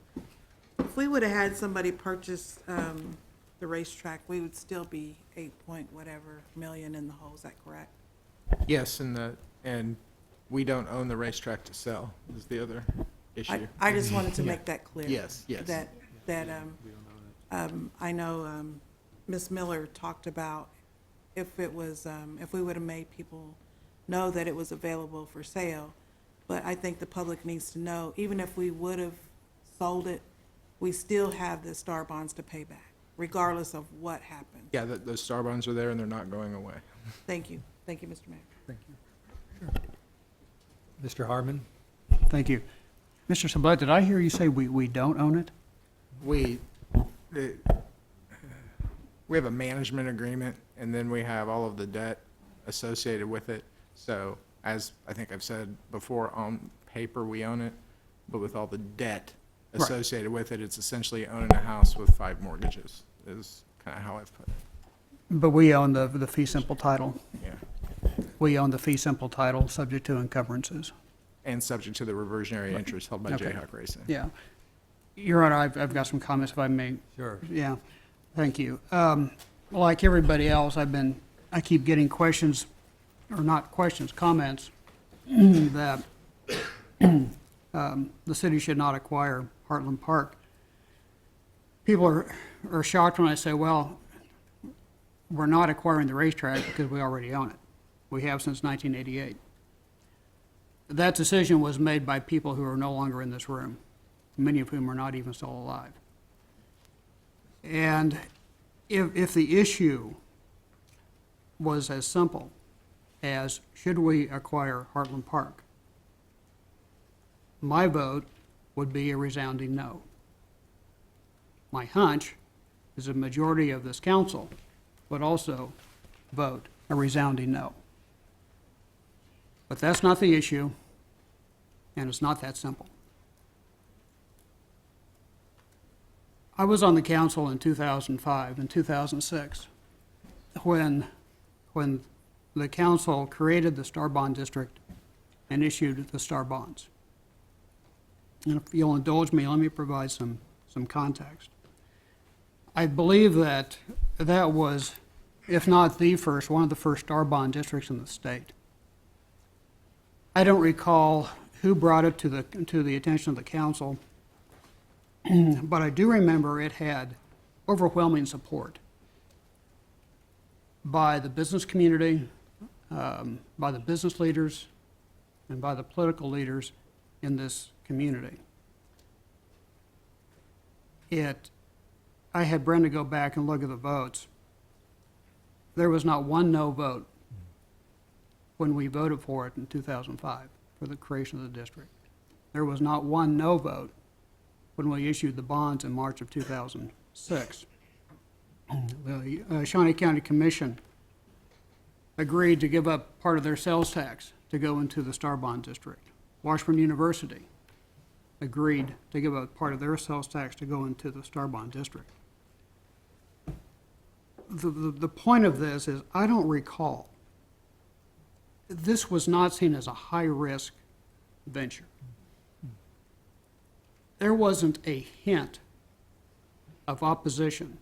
If we would have had somebody purchase the racetrack, we would still be 8 whatever million in the hole, is that correct? Yes, and we don't own the racetrack to sell, is the other issue. I just wanted to make that clear. Yes, yes. That I know Ms. Miller talked about if it was, if we would have made people know that it was available for sale. But I think the public needs to know, even if we would have sold it, we still have the star bonds to pay back, regardless of what happened. Yeah, those star bonds are there and they're not going away. Thank you. Thank you, Mr. Mayor. Thank you. Mr. Harmon? Thank you. Mr. Sublette, did I hear you say we don't own it? We have a management agreement, and then we have all of the debt associated with it. So, as I think I've said before, on paper, we own it, but with all the debt associated with it, it's essentially owning a house with 5 mortgages, is kind of how I've put it. But we own the fee simple title. Yeah. We own the fee simple title, subject to encumbrances. And subject to the reversionary interest held by Okay. Jayhawk Racing. Yeah. Your Honor, I've got some comments if I may. Sure. Yeah, thank you. Like everybody else, I keep getting questions, or not questions, comments, that the city should not acquire Heartland Park. People are shocked when I say, well, we're not acquiring the racetrack because we already own it. We have since 1988. That decision was made by people who are no longer in this room, many of whom are not even still alive. And if the issue was as simple as, should we acquire Heartland Park? My vote would be a resounding no. My hunch is a majority of this council would also vote a resounding no. But that's not the issue, and it's not that simple. I was on the council in 2005 and 2006 when the council created the Star Bond District and issued the Star Bonds. And if you'll indulge me, let me provide some context. I believe that was, if not the first, one of the first Star Bond districts in the state. I don't recall who brought it to the attention of the council, but I do remember it had overwhelming support by the business community, by the business leaders, and by the political leaders in this community. I had Brenda go back and look at the votes. There was not one no vote when we voted for it in 2005 for the creation of the district. There was not one no vote when we issued the bonds in March of 2006. The Shawnee County Commission agreed to give up part of their sales tax to go into the Star Bond District. Washburn University agreed to give up part of their sales tax to go into the Star Bond District. The point of this is, I don't recall, this was not seen as a high-risk venture. There wasn't a hint of opposition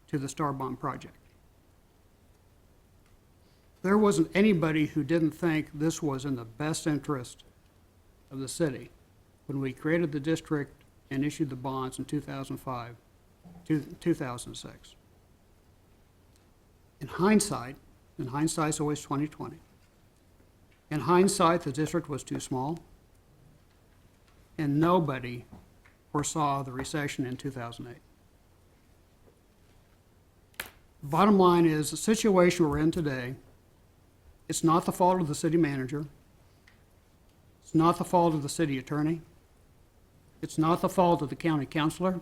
to the Star Bond project. There wasn't anybody who didn't think this was in the best interest of the city when we created the district and issued the bonds in 2005, 2006. In hindsight's always 20/20. In hindsight, the district was too small, and nobody foresaw the recession in 2008. Bottom line is, the situation we're in today, it's not the fault of the city manager. It's not the fault of the city attorney. It's not the fault of the county councilor.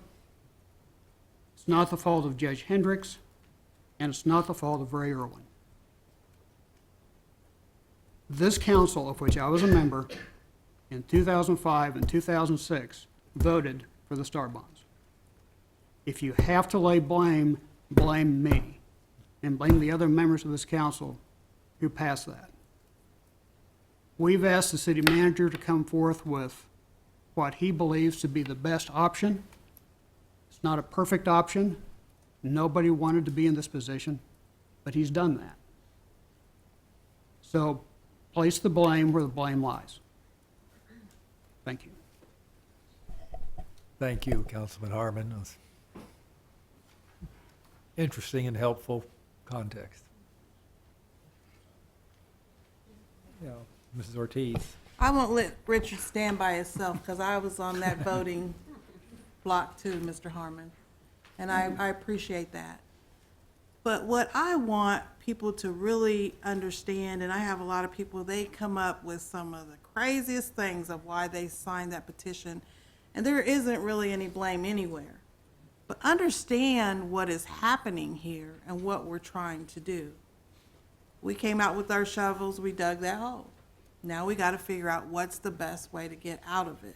It's not the fault of Judge Hendricks, and it's not the fault of Ray Irwin. This council, of which I was a member, in 2005 and 2006, voted for the Star Bonds. If you have to lay blame, blame me, and blame the other members of this council who passed that. We've asked the city manager to come forth with what he believes to be the best option. It's not a perfect option. Nobody wanted to be in this position, but he's done that. So place the blame where the blame lies. Thank you. Thank you, Councilman Harmon. That was interesting and helpful context. Yeah, Mrs. Ortiz. I won't let Richard stand by himself, because I was on that voting block too, Mr. Harmon, and I appreciate that. But what I want people to really understand, and I have a lot of people, they come up with some of the craziest things of why they signed that petition, and there isn't really any blame anywhere. But understand what is happening here and what we're trying to do. We came out with our shovels, we dug that hole. Now we got to figure out what's the best way to get out of it.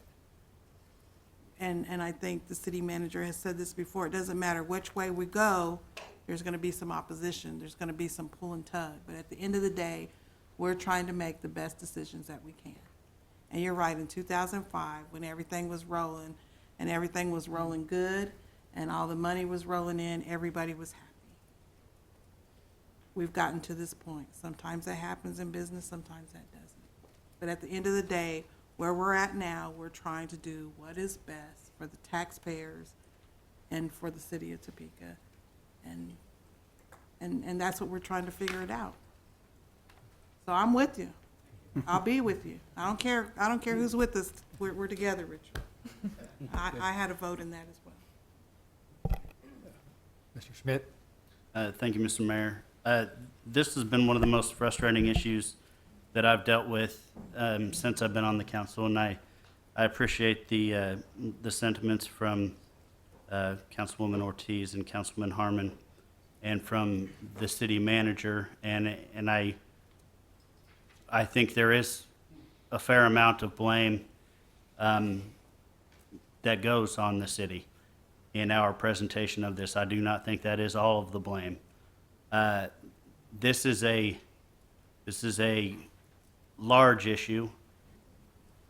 And I think the city manager has said this before, it doesn't matter which way we go, there's gonna be some opposition, there's gonna be some pull and tug, but at the end of the day, we're trying to make the best decisions that we can. And you're right, in 2005, when everything was rolling, and everything was rolling good, and all the money was rolling in, everybody was happy. We've gotten to this point. Sometimes that happens in business, sometimes that doesn't. But at the end of the day, where we're at now, we're trying to do what is best for the taxpayers and for the city of Topeka. And that's what we're trying to figure it out. So I'm with you. I'll be with you. I don't care who's with us. We're together, Richard. I had a vote in that as well. Mr. Schmidt? Thank you, Mr. Mayor. This has been one of the most frustrating issues that I've dealt with since I've been on the council, and I appreciate the sentiments from Councilwoman Ortiz and Councilman Harmon, and from the city manager, and I think there is a fair amount of blame that goes on the city in our presentation of this. I do not think that is all of the blame. This is a large issue,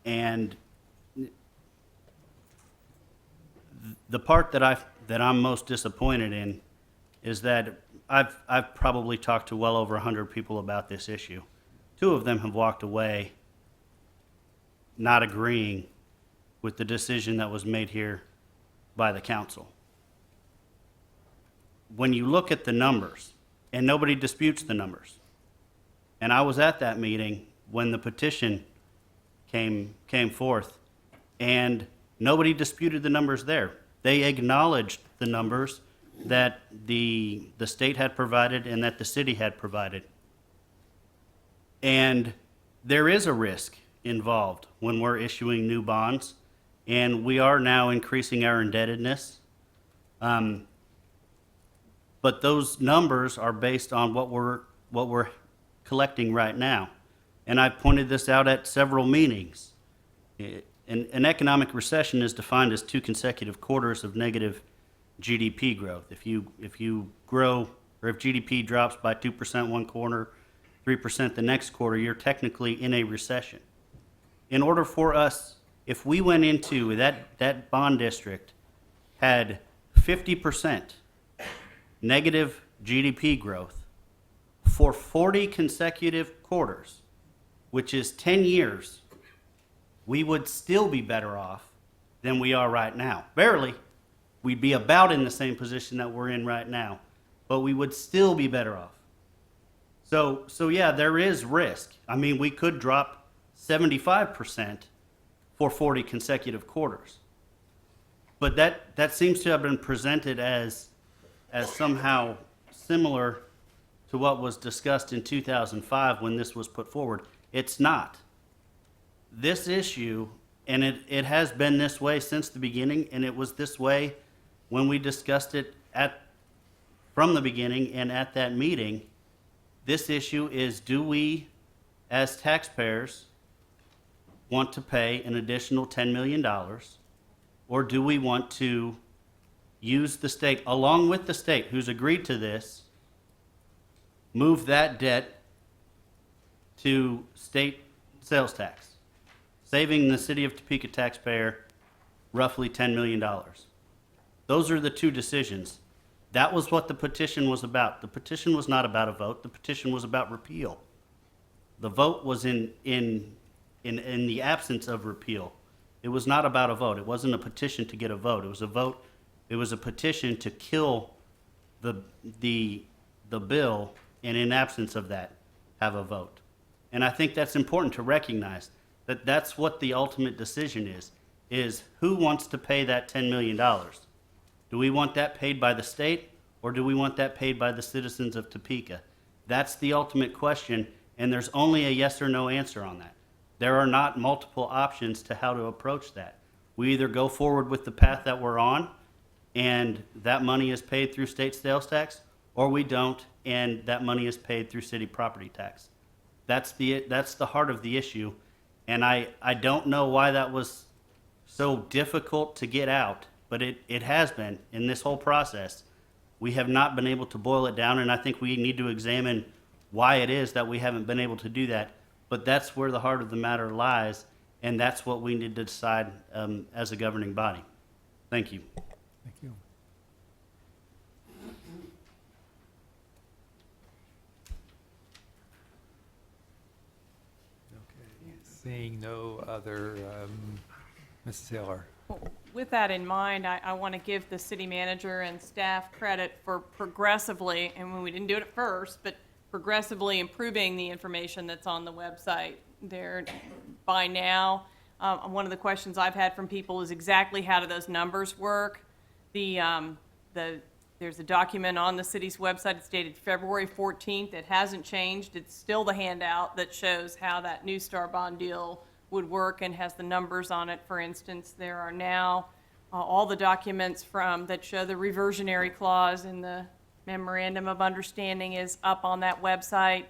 and the part that I'm most disappointed in is that I've probably talked to well over 100 people about this issue. 2 of them have walked away not agreeing with the decision that was made here by the council. When you look at the numbers, and nobody disputes the numbers, and I was at that meeting when the petition came forth, and nobody disputed the numbers there. They acknowledged the numbers that the state had provided and that the city had provided. And there is a risk involved when we're issuing new bonds, and we are now increasing our indebtedness. But those numbers are based on what we're collecting right now. And I've pointed this out at several meetings. An economic recession is defined as 2 consecutive quarters of negative GDP growth. If you grow, or if GDP drops by 2% one quarter, 3% the next quarter, you're technically in a recession. In order for us, if we went into that bond district had 50% negative GDP growth for 40 consecutive quarters, which is 10 years, we would still be better off than we are right now. Barely. We'd be about in the same position that we're in right now, but we would still be better off. So yeah, there is risk. I mean, we could drop 75% for 40 consecutive quarters. But that seems to have been presented as somehow similar to what was discussed in 2005 when this was put forward. It's not. This issue, and it has been this way since the beginning, and it was this way when we discussed it from the beginning and at that meeting. This issue is, do we, as taxpayers, want to pay an additional $10 million, or do we want to use the state, along with the state who's agreed to this, move that debt to state sales tax, saving the city of Topeka taxpayer roughly $10 million? Those are the 2 decisions. That was what the petition was about. The petition was not about a vote. The petition was about repeal. The vote was in the absence of repeal. It was not about a vote. It wasn't a petition to get a vote. It was a vote. It was a petition to kill the bill, and in absence of that, have a vote. And I think that's important to recognize, that that's what the ultimate decision is who wants to pay that $10 million? Do we want that paid by the state, or do we want that paid by the citizens of Topeka? That's the ultimate question, and there's only a yes or no answer on that. There are not multiple options to how to approach that. We either go forward with the path that we're on, and that money is paid through state sales tax, or we don't, and that money is paid through city property tax. That's the heart of the issue, and I don't know why that was so difficult to get out, but it has been in this whole process. We have not been able to boil it down, and I think we need to examine why it is that we haven't been able to do that. But that's where the heart of the matter lies, and that's what we need to decide as a governing body. Thank you. Thank you. Okay, seeing no other, Mrs. Hiller. With that in mind, I want to give the city manager and staff credit for progressively, and when we didn't do it at first, but progressively improving the information that's on the website there by now. One of the questions I've had from people is exactly how do those numbers work? There's a document on the city's website. It's dated February 14th. It hasn't changed. It's still the handout that shows how that New Star bond deal would work and has the numbers on it. For instance, there are now all the documents that show the reversionary clause in the memorandum of understanding is up on that website.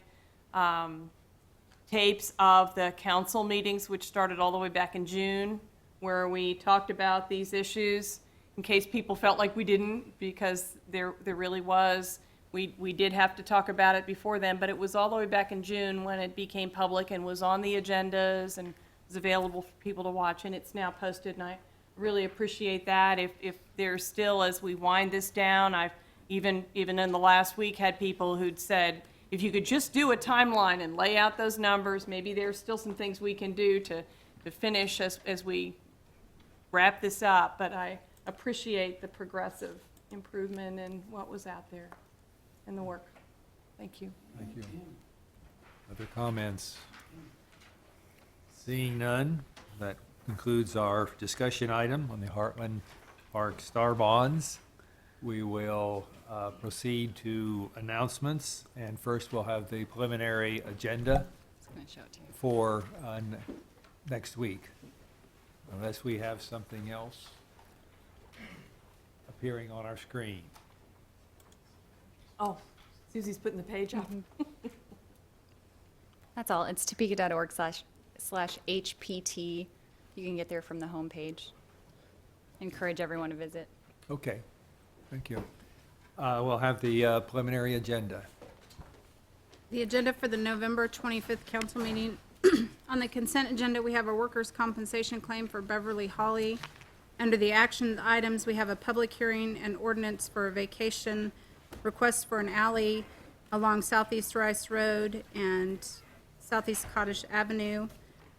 Tapes of the council meetings, which started all the way back in June, where we talked about these issues, in case people felt like we didn't, because there really was. We did have to talk about it before then, but it was all the way back in June when it became public and was on the agendas and was available for people to watch, and it's now posted, and I really appreciate that. If there's still, as we wind this down, I've even in the last week had people who'd said, if you could just do a timeline and lay out those numbers, maybe there's still some things we can do to finish as we wrap this up. But I appreciate the progressive improvement in what was out there in the work. Thank you. Thank you. Other comments? Seeing none, that concludes our discussion item on the Heartland Park Star Bonds. We will proceed to announcements, and first we'll have the preliminary agenda for next week, unless we have something else appearing on our screen. Oh, Susie's putting the page up. That's all. It's topeka.org/HPT. You can get there from the homepage. Encourage everyone to visit. Okay, thank you. We'll have the preliminary agenda. The agenda for the November 25th council meeting. On the consent agenda, we have a workers' compensation claim for Beverly Holly. Under the action items, we have a public hearing and ordinance for a vacation, request for an alley along Southeast Rice Road and Southeast Cottage Avenue.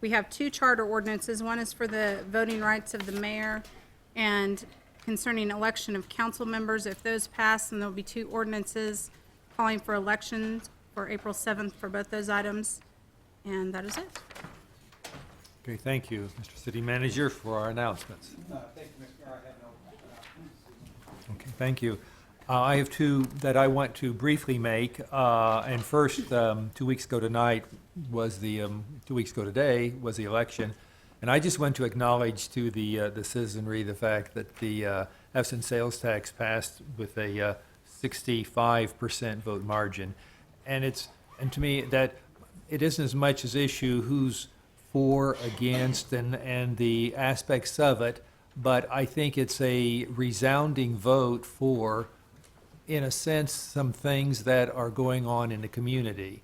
We have two charter ordinances. One is for the voting rights of the mayor and concerning election of council members. If those pass, then there'll be two ordinances calling for elections for April 7th for both those items. And that is it. Okay, thank you, Mr. City Manager, for our announcements. Thank you, Mr. Mayor. I have no. Okay, thank you. I have two that I want to briefly make. And first, 2 weeks ago tonight was 2 weeks ago today was the election. And I just want to acknowledge to the citizenry the fact that the Epson sales tax passed with a 65% vote margin. And to me, that it isn't as much as issue who's for, against, and the aspects of it, but I think it's a resounding vote for, in a sense, some things that are going on in the community.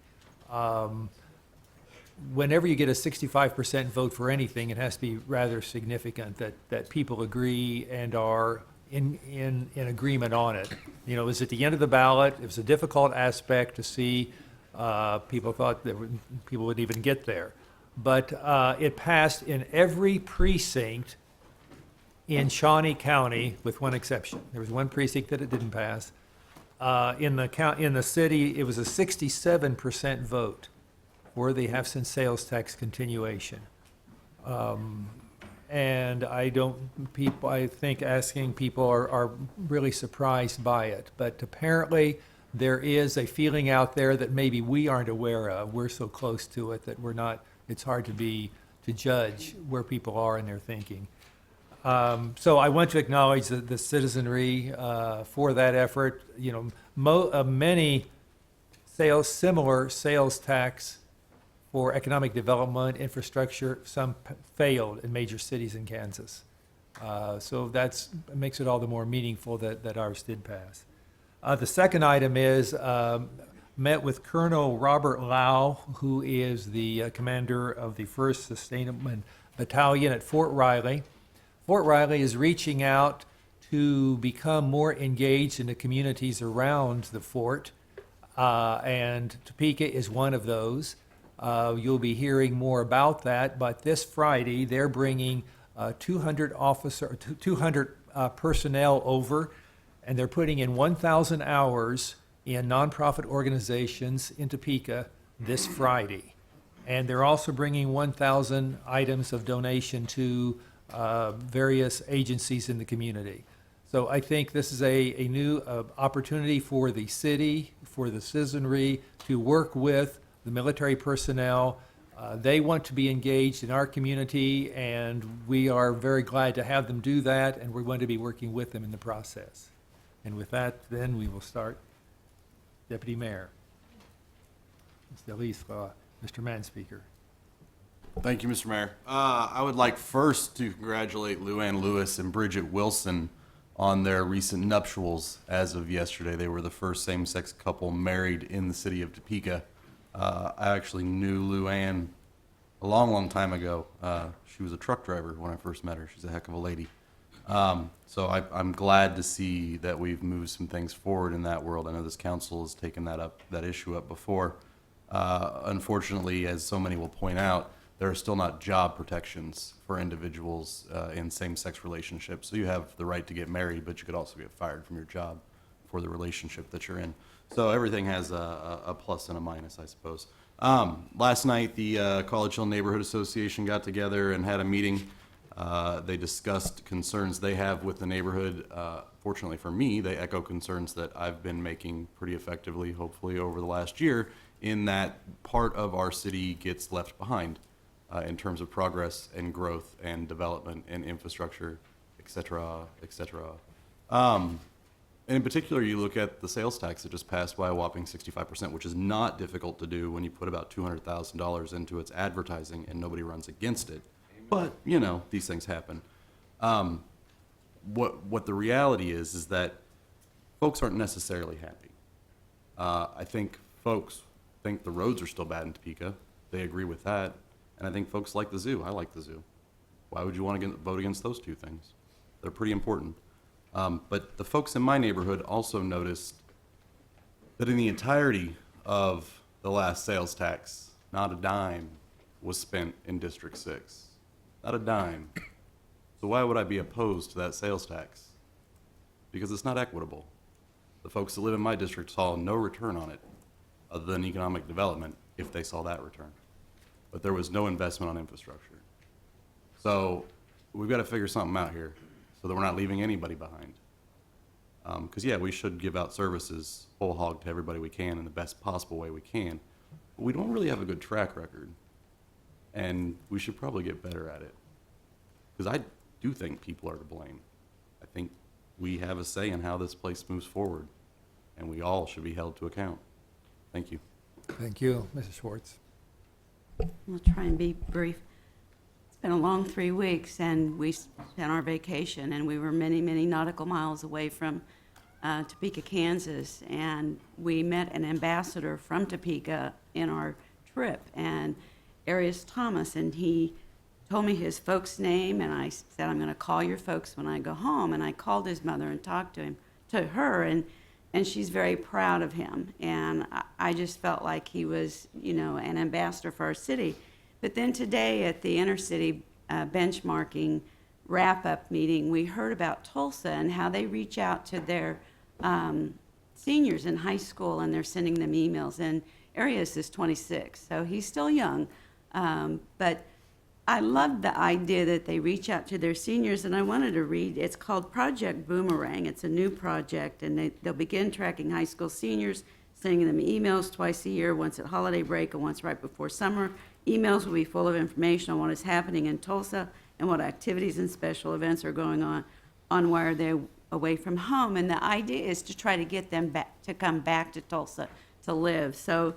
Whenever you get a 65% vote for anything, it has to be rather significant that people agree and are in agreement on it. You know, it was at the end of the ballot. It was a difficult aspect to see. People thought that people would even get there. But it passed in every precinct in Shawnee County, with one exception. There was one precinct that it didn't pass. In the city, it was a 67% vote for the half-cent sales tax continuation. And I think asking people are really surprised by it. But apparently, there is a feeling out there that maybe we aren't aware of. We're so close to it that we're not, it's hard to judge where people are in their thinking. So I want to acknowledge the citizenry for that effort. You know, many similar sales tax for economic development, infrastructure, some failed in major cities in Kansas. So that makes it all the more meaningful that ours did pass. The second item is met with Colonel Robert Lau, who is the commander of the 1st Sustainment Battalion at Fort Riley. Fort Riley is reaching out to become more engaged in the communities around the fort, and Topeka is one of those. You'll be hearing more about that, but this Friday, they're bringing 200 personnel over, and they're putting in 1,000 hours in nonprofit organizations in Topeka this Friday. And they're also bringing 1,000 items of donation to various agencies in the community. So I think this is a new opportunity for the city, for the citizenry to work with the military personnel. They want to be engaged in our community, and we are very glad to have them do that, and we're going to be working with them in the process. And with that, then, we will start. Deputy Mayor. Mr. Elisla, Mr. Manspeaker. Thank you, Mr. Mayor. I would like first to congratulate Luann Lewis and Bridget Wilson on their recent nuptials as of yesterday. They were the first same-sex couple married in the city of Topeka. I actually knew Luann a long, long time ago. She was a truck driver when I first met her. She's a heck of a lady. So I'm glad to see that we've moved some things forward in that world. I know this council has taken that issue up before. Unfortunately, as so many will point out, there are still not job protections for individuals in same-sex relationships. So you have the right to get married, but you could also get fired from your job for the relationship that you're in. So everything has a plus and a minus, I suppose. Last night, the College Hill Neighborhood Association got together and had a meeting. They discussed concerns they have with the neighborhood. Fortunately for me, they echo concerns that I've been making pretty effectively, hopefully, over the last year, in that part of our city gets left behind in terms of progress and growth and development and infrastructure, et cetera, et cetera. And in particular, you look at the sales tax that just passed by a whopping 65%, which is not difficult to do when you put about $200,000 into its advertising and nobody runs against it. But, you know, these things happen. What the reality is that folks aren't necessarily happy. I think folks think the roads are still bad in Topeka. They agree with that. And I think folks like the zoo. I like the zoo. Why would you want to vote against those two things? They're pretty important. But the folks in my neighborhood also noticed that in the entirety of the last sales tax, not a dime was spent in District 6. Not a dime. So why would I be opposed to that sales tax? Because it's not equitable. The folks that live in my district saw no return on it other than economic development if they saw that return. But there was no investment on infrastructure. So we've got to figure something out here so that we're not leaving anybody behind. Because, yeah, we should give out services whole hog to everybody we can in the best possible way we can. But we don't really have a good track record. And we should probably get better at it. Because I do think people are to blame. I think we have a say in how this place moves forward. And we all should be held to account. Thank you. Thank you, Mrs. Schwartz. I'll try and be brief. It's been a long 3 weeks, and we spent our vacation, and we were many, many nautical miles away from Topeka, Kansas, and we met an ambassador from Topeka in our trip, and Arias Thomas, and he told me his folks' name, and I said, I'm going to call your folks when I go home, and I called his mother and talked to her, and she's very proud of him. And I just felt like he was, you know, an ambassador for our city. But then today at the intercity benchmarking wrap-up meeting, we heard about Tulsa and how they reach out to their seniors in high school, and they're sending them emails. And Arias is 26, so he's still young. But I love the idea that they reach out to their seniors, and I wanted to read, it's called Project Boomerang. It's a new project, and they'll begin tracking high school seniors, sending them emails twice a year, once at holiday break and once right before summer. Emails will be full of information on what is happening in Tulsa and what activities and special events are going on while they're away from home. And the idea is to try to get them back, to come back to Tulsa to live. So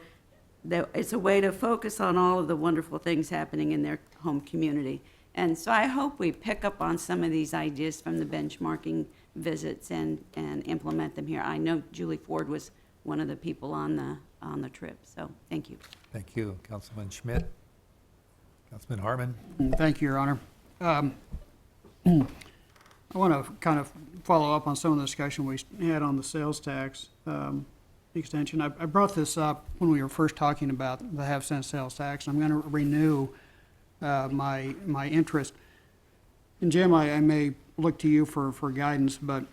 it's a way to focus on all of the wonderful things happening in their home community. And so I hope we pick up on some of these ideas from the benchmarking visits and implement them here. I know Julie Ford was one of the people on the trip, so thank you. Thank you, Councilman Schmidt. Councilman Harmon. Thank you, Your Honor. I want to kind of follow up on some of the discussion we had on the sales tax extension. I brought this up when we were first talking about the half-cent sales tax. I'm going to renew my interest. And Jim, I may look to you for guidance, but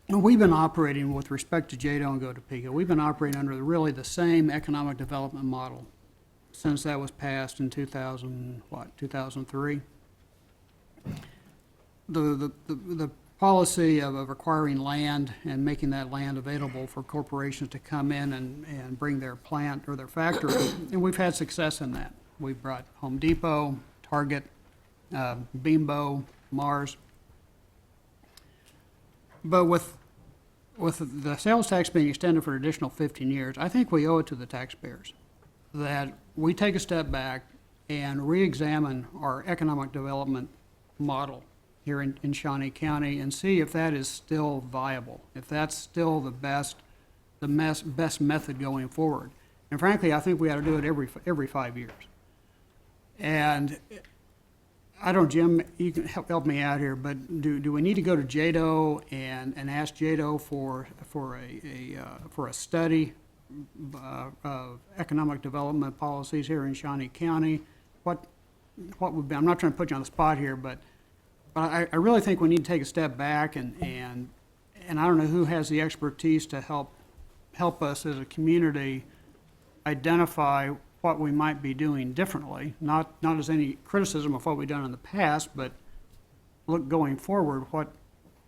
we've been operating with respect to JADO and Topeka. We've been operating under really the same economic development model since that was passed in 2003. The policy of acquiring land and making that land available for corporations to come in and bring their plant or their factory, and we've had success in that. We've brought Home Depot, Target, Bimbo, Mars. But with the sales tax being extended for an additional 15 years, I think we owe it to the taxpayers that we take a step back and re-examine our economic development model here in Shawnee County and see if that is still viable, if that's still the best method going forward. And frankly, I think we ought to do it every 5 years. And I don't, Jim, you can help me out here, but do we need to go to JADO and ask JADO for a study of economic development policies here in Shawnee County? What would be, I'm not trying to put you on the spot here, but I really think we need to take a step back and I don't know who has the expertise to help us as a community identify what we might be doing differently, not as any criticism of what we've done in the past, but look going forward,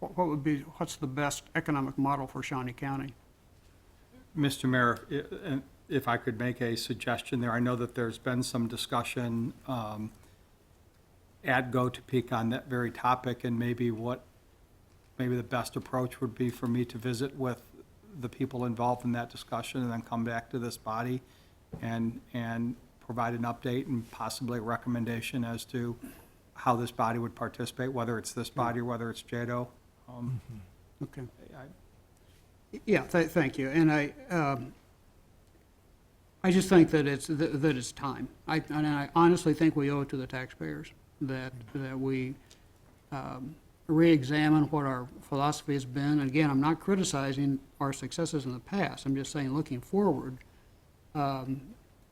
what's the best economic model for Shawnee County? Mr. Mayor, if I could make a suggestion there, I know that there's been some discussion at Topeka on that very topic, and maybe the best approach would be for me to visit with the people involved in that discussion and then come back to this body and provide an update and possibly a recommendation as to how this body would participate, whether it's this body or whether it's JADO. Okay. Yeah, thank you. And I just think that it's time. And I honestly think we owe it to the taxpayers that we re-examine what our philosophy has been. And again, I'm not criticizing our successes in the past. I'm just saying, looking forward,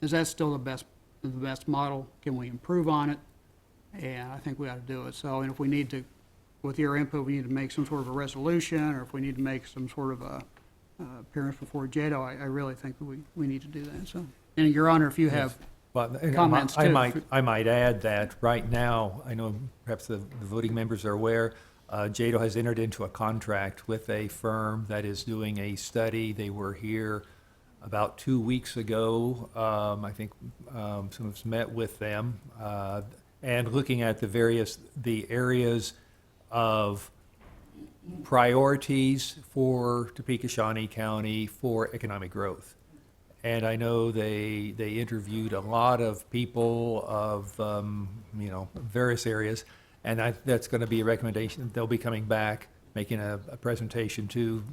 is that still the best model? Can we improve on it? And I think we ought to do it. So, and if we need to, with your input, we need to make some sort of a resolution, or if we need to make some sort of a appearance before JADO, I really think that we need to do that. So, and Your Honor, if you have comments too. I might add that right now, I know perhaps the voting members are aware, JADO has entered into a contract with a firm that is doing a study. They were here about 2 weeks ago. I think some of us met with them and looking at the areas of priorities for Topeka, Shawnee County for economic growth. And I know they interviewed a lot of people of, various areas, and that's going to be a recommendation. They'll be coming back, making a presentation to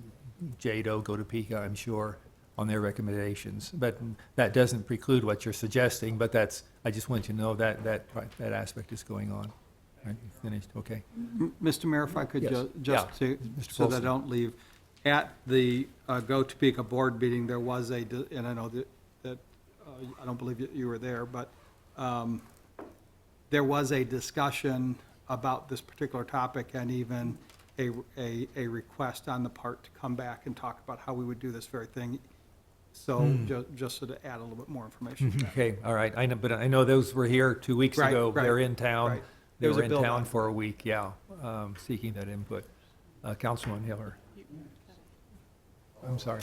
JADO, Topeka, I'm sure, on their recommendations. But that doesn't preclude what you're suggesting, but I just want you to know that aspect is going on. Right, finished, okay. Mr. Mayor, if I could Yes. so that I don't leave. At the Topeka board meeting, there was and I know that I don't believe you were there, but there was a discussion about this particular topic and even a request on the part to come back and talk about how we would do this very thing. So just so to add a little bit more information to that. Okay, all right. I know those were here 2 weeks Right, ago. right, They're in town. right. They There was were a in bill town on. for a week, yeah, seeking that input. Councilman Hiller. I'm sorry.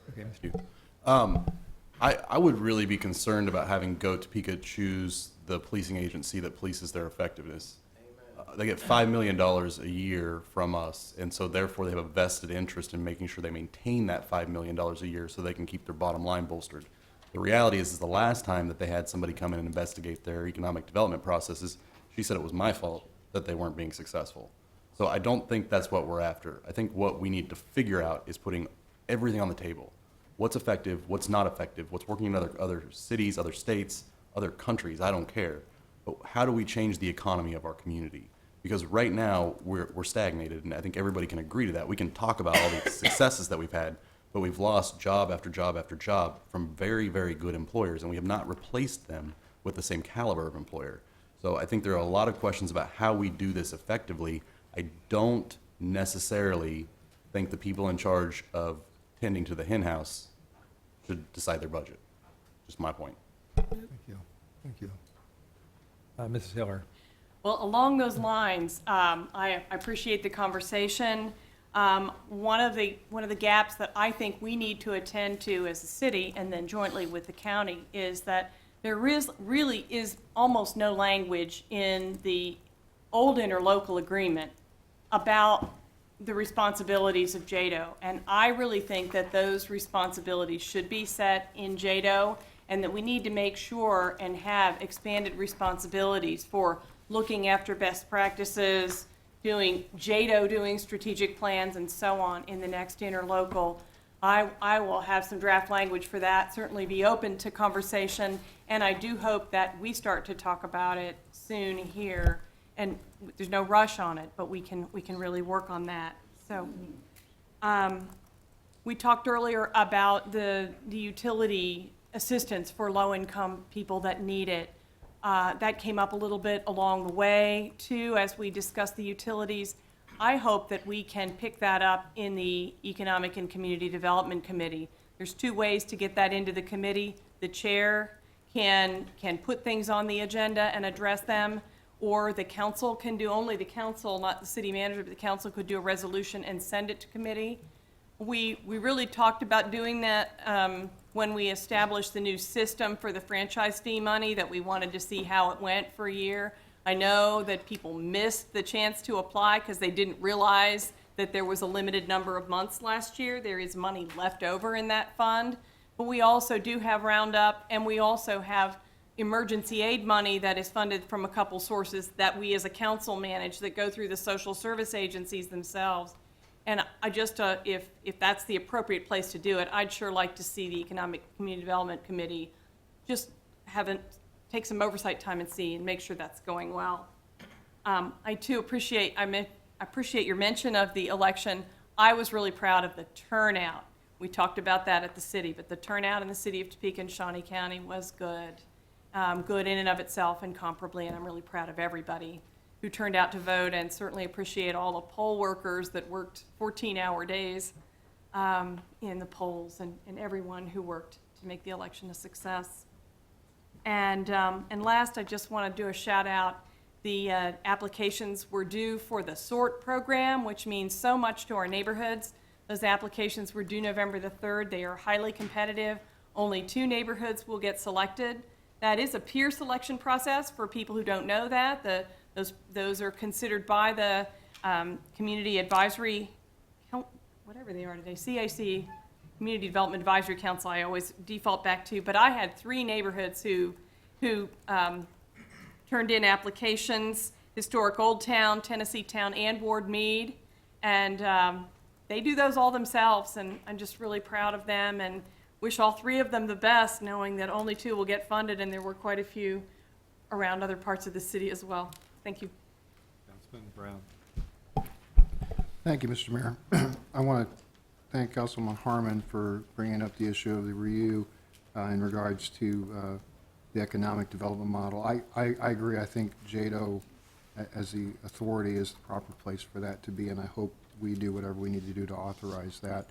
Okay, Mr. I would really be concerned about having Topeka choose the policing agency that polices their effectiveness. They get $5 million a year from us, and so therefore they have a vested interest in making sure they maintain that $5 million a year so they can keep their bottom line bolstered. The reality is the last time that they had somebody come in and investigate their economic development processes, she said it was my fault that they weren't being successful. So I don't think that's what we're after. I think what we need to figure out is putting everything on the table. What's effective, what's not effective, what's working in other cities, other states, other countries, I don't care. But how do we change the economy of our community? Because right now, we're stagnated, and I think everybody can agree to that. We can talk about all the successes that we've had, but we've lost job after job after job from very, very good employers, and we have not replaced them with the same caliber of employer. So I think there are a lot of questions about how we do this effectively. I don't necessarily think the people in charge of tending to the hen house should decide their budget. Just my point. Thank you. Thank you. Mrs. Hiller. Well, along those lines, I appreciate the conversation. One of the gaps that I think we need to attend to as a city and then jointly with the county is that there really is almost no language in the old interlocal agreement about the responsibilities of JADO. And I really think that those responsibilities should be set in JADO, and that we need to make sure and have expanded responsibilities for looking after best practices, doing strategic plans and so on in the next interlocal. I will have some draft language for that, certainly be open to conversation, and I do hope that we start to talk about it soon here. And there's no rush on it, but we can really work on that. So, we talked earlier about the utility assistance for low-income people that need it. That came up a little bit along the way, too, as we discussed the utilities. I hope that we can pick that up in the Economic and Community Development Committee. There's two ways to get that into the committee. The chair can put things on the agenda and address them, or the council can do, only the council, not the city manager, but the council could do a resolution and send it to committee. We really talked about doing that when we established the new system for the franchise fee money, that we wanted to see how it went for a year. I know that people missed the chance to apply because they didn't realize that there was a limited number of months last year. There is money left over in that fund. But we also do have Roundup, and we also have emergency aid money that is funded from a couple sources that we as a council manage that go through the social service agencies themselves. And I just, if that's the appropriate place to do it, I'd sure like to see the Economic Community Development Committee just take some oversight time and see and make sure that's going well. I too appreciate your mention of the election. I was really proud of the turnout. We talked about that at the city, but the turnout in the city of Topeka and Shawnee County was good. Good in and of itself and comparably, and I'm really proud of everybody who turned out to vote, and certainly appreciate all the poll workers that worked 14-hour days in the polls, and everyone who worked to make the election a success. And last, I just want to do a shout out. The applications were due for the SORT program, which means so much to our neighborhoods. Those applications were due November the 3rd. They are highly competitive. Only 2 neighborhoods will get selected. That is a peer selection process for people who don't know that. Those are considered by the Community Advisory, whatever they are today, CAC, Community Development Advisory Council, I always default back to. But I had 3 neighborhoods who turned in applications: Historic Old Town, Tennessee Town, and Ward Mead. And they do those all themselves, and I'm just really proud of them and wish all 3 of them the best, knowing that only 2 will get funded, and there were quite a few around other parts of the city as well. Thank you. Councilman Brown. Thank you, Mr. Mayor. I want to thank Councilman Harmon for bringing up the issue of the review in regards to the economic development model. I agree. I think JADO, as the authority, is the proper place for that to be, and I hope we do whatever we need to do to authorize that.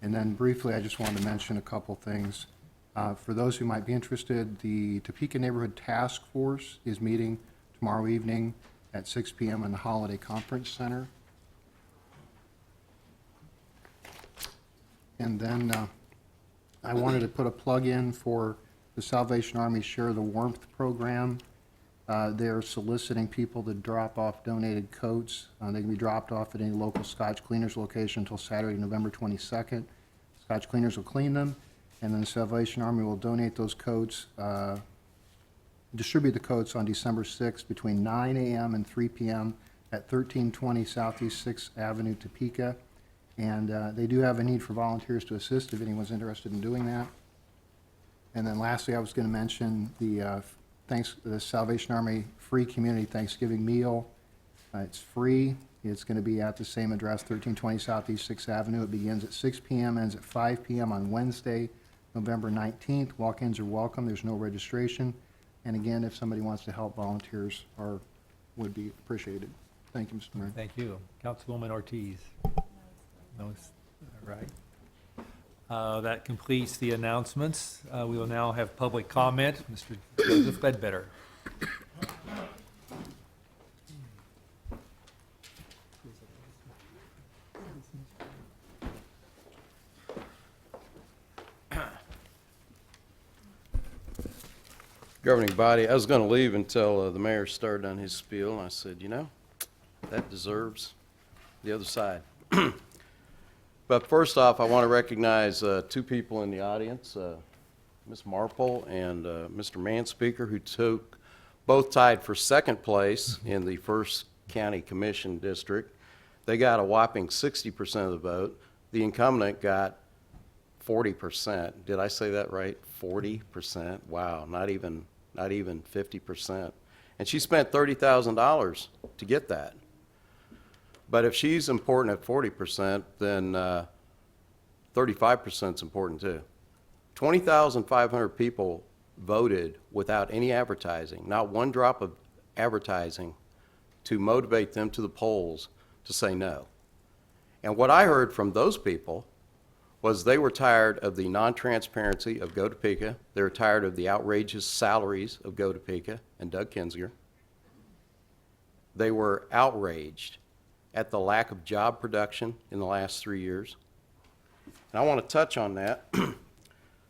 And then briefly, I just wanted to mention a couple things. For those who might be interested, the Topeka Neighborhood Task Force is meeting tomorrow evening at 6 p.m. in the Holiday Conference Center. And then I wanted to put a plug in for the Salvation Army Share the Warmth program. They're soliciting people to drop off donated coats. They can be dropped off at any local Scotch Cleaners location until Saturday, November 22nd. Scotch Cleaners will clean them, and then the Salvation Army will donate those coats, distribute the coats on December 6th between 9 a.m. and 3 p.m. at 1320 Southeast 6th Avenue, Topeka. And they do have a need for volunteers to assist if anyone's interested in doing that. And then lastly, I was going to mention the Salvation Army free community Thanksgiving meal. It's free. It's going to be at the same address, 1320 Southeast 6th Avenue. It begins at 6 p.m., ends at 5 p.m. on Wednesday, November 19th. Walk-ins are welcome. There's no registration. And again, if somebody wants to help, volunteers would be appreciated. Thank you, Mr. Mayor. Thank you. Councilwoman Ortiz. No, all right. That completes the announcements. We will now have public comment. Mr. Joseph Ledbetter. Governing body, I was going to leave until the mayor started on his spiel, and I said, you know, that deserves the other side. But first off, I want to recognize two people in the audience, Ms. Marple and Mr. Manspeaker, who both tied for second place in the first county commission district. They got a whopping 60% of the vote. The incumbent got 40%. Did I say that right? 40%? Wow, not even 50%. And she spent $30,000 to get that. But if she's important at 40%, then 35% is important too. 20,500 people voted without any advertising, not one drop of advertising to motivate them to the polls to say no. And what I heard from those people was they were tired of the non-transparency of Go Topeka. They were tired of the outrageous salaries of Go Topeka and Doug Kinzinger. They were outraged at the lack of job production in the last 3 years. And I want to touch on that.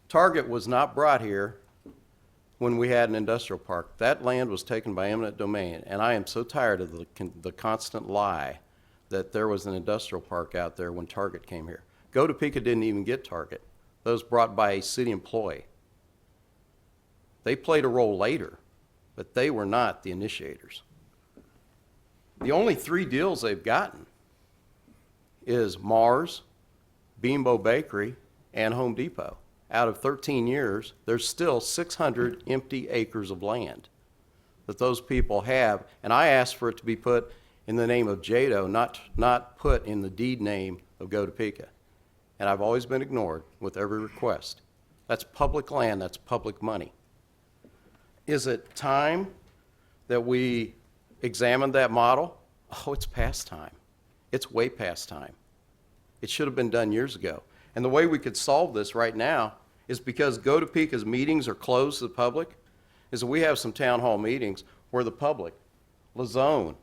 Target was not brought here when we had an industrial park. That land was taken by eminent domain, and I am so tired of the constant lie that there was an industrial park out there when Target came here. Go Topeka didn't even get Target. That was brought by a city employee. They played a role later, but they were not the initiators. The only 3 deals they've gotten is Mars, Bimbo Bakery, and Home Depot. Out of 13 years, there's still 600 empty acres of land that those people have, and I asked for it to be put in the name of Jado, not put in the deed name of Go Topeka. And I've always been ignored with every request. That's public land, that's public money. Is it time that we examine that model? Oh, it's past time. It's way past time. It should have been done years ago. And the way we could solve this right now is because Go Topeka's meetings are closed to the public, is that we have some town hall meetings where the public, Lazone,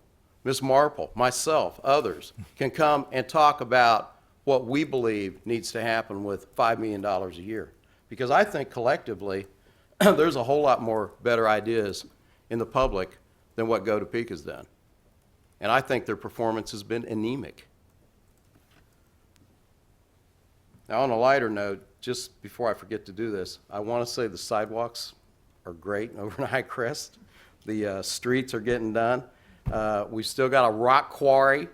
Ms. Marple, myself, others, can come and talk about what we believe needs to happen with $5 million a year. Because I think collectively, there's a whole lot more better ideas in the public than what Go Topeka's done. And I think their performance has been anemic. Now, on a lighter note, just before I forget to do this, I want to say the sidewalks are great over in Highcrest. The streets are getting done. We've still got a rock quarry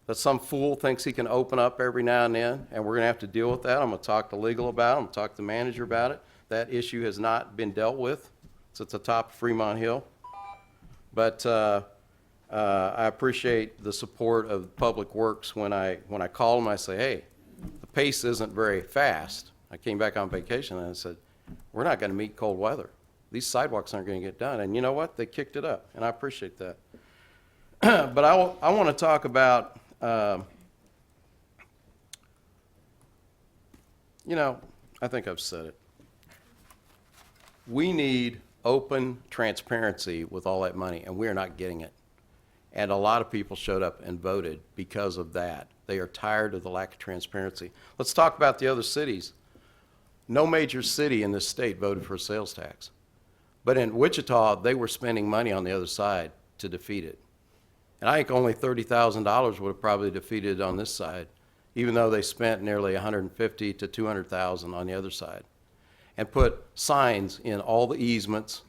that some fool thinks he can open up every now and then, and we're going to have to deal with that. I'm going to talk to legal about it. I'm going to talk to the manager about it. That issue has not been dealt with. It's at the top of Fremont Hill. But I appreciate the support of Public Works when I call them. I say, hey, the pace isn't very fast. I came back on vacation and I said, we're not going to meet cold weather. These sidewalks aren't going to get done. And you know what? They kicked it up, and I appreciate that. But I want to talk about, I think I've said it. We need open transparency with all that money, and we are not getting it. And a lot of people showed up and voted because of that. They are tired of the lack of transparency. Let's talk about the other cities. No major city in this state voted for a sales tax. But in Wichita, they were spending money on the other side to defeat it. And I think only $30,000 would have probably defeated it on this side even though they spent nearly 150 to 200,000 on the other side, and put signs in all the easements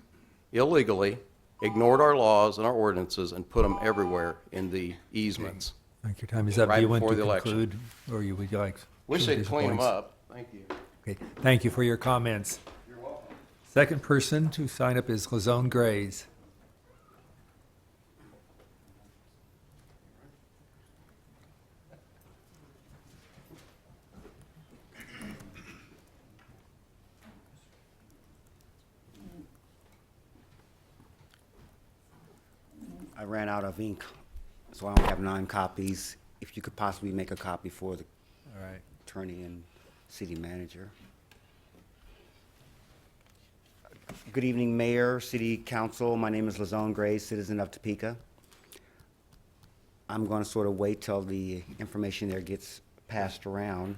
illegally, ignored our laws and our ordinances, and put them everywhere in the easements. I think your time is up. Do Right you want before to the election. conclude, or you would like? Wish some they'd clean them points? up. Thank you. Okay, thank you for your comments. You're welcome. Second person to sign up is Lazone Grays. I ran out of ink, so I only have 9 copies. If you could possibly make a copy for the All right. attorney and city manager. Good evening, Mayor, City Council. My name is Lazone Gray, citizen of Topeka. I'm going to sort of wait till the information there gets passed around.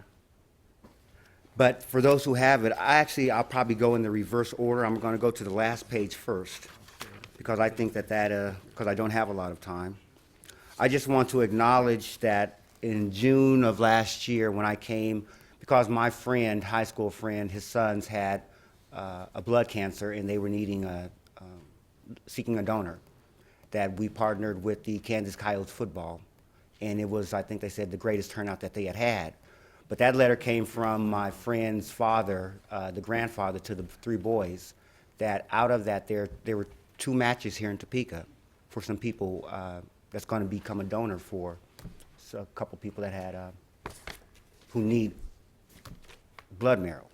But for those who have it, I'll probably go in the reverse order. I'm going to go to the last page first, because I think because I don't have a lot of time. I just want to acknowledge that in June of last year when I came, because my friend, high school friend, his sons had a blood cancer and they were seeking a donor, that we partnered with the Kansas Coyotes football. And it was, I think they said, the greatest turnout that they had had. But that letter came from my friend's father, the grandfather to the 3 boys, that out of that there were 2 matches here in Topeka for some people that's going to become a donor for a couple people that had who need blood marrow,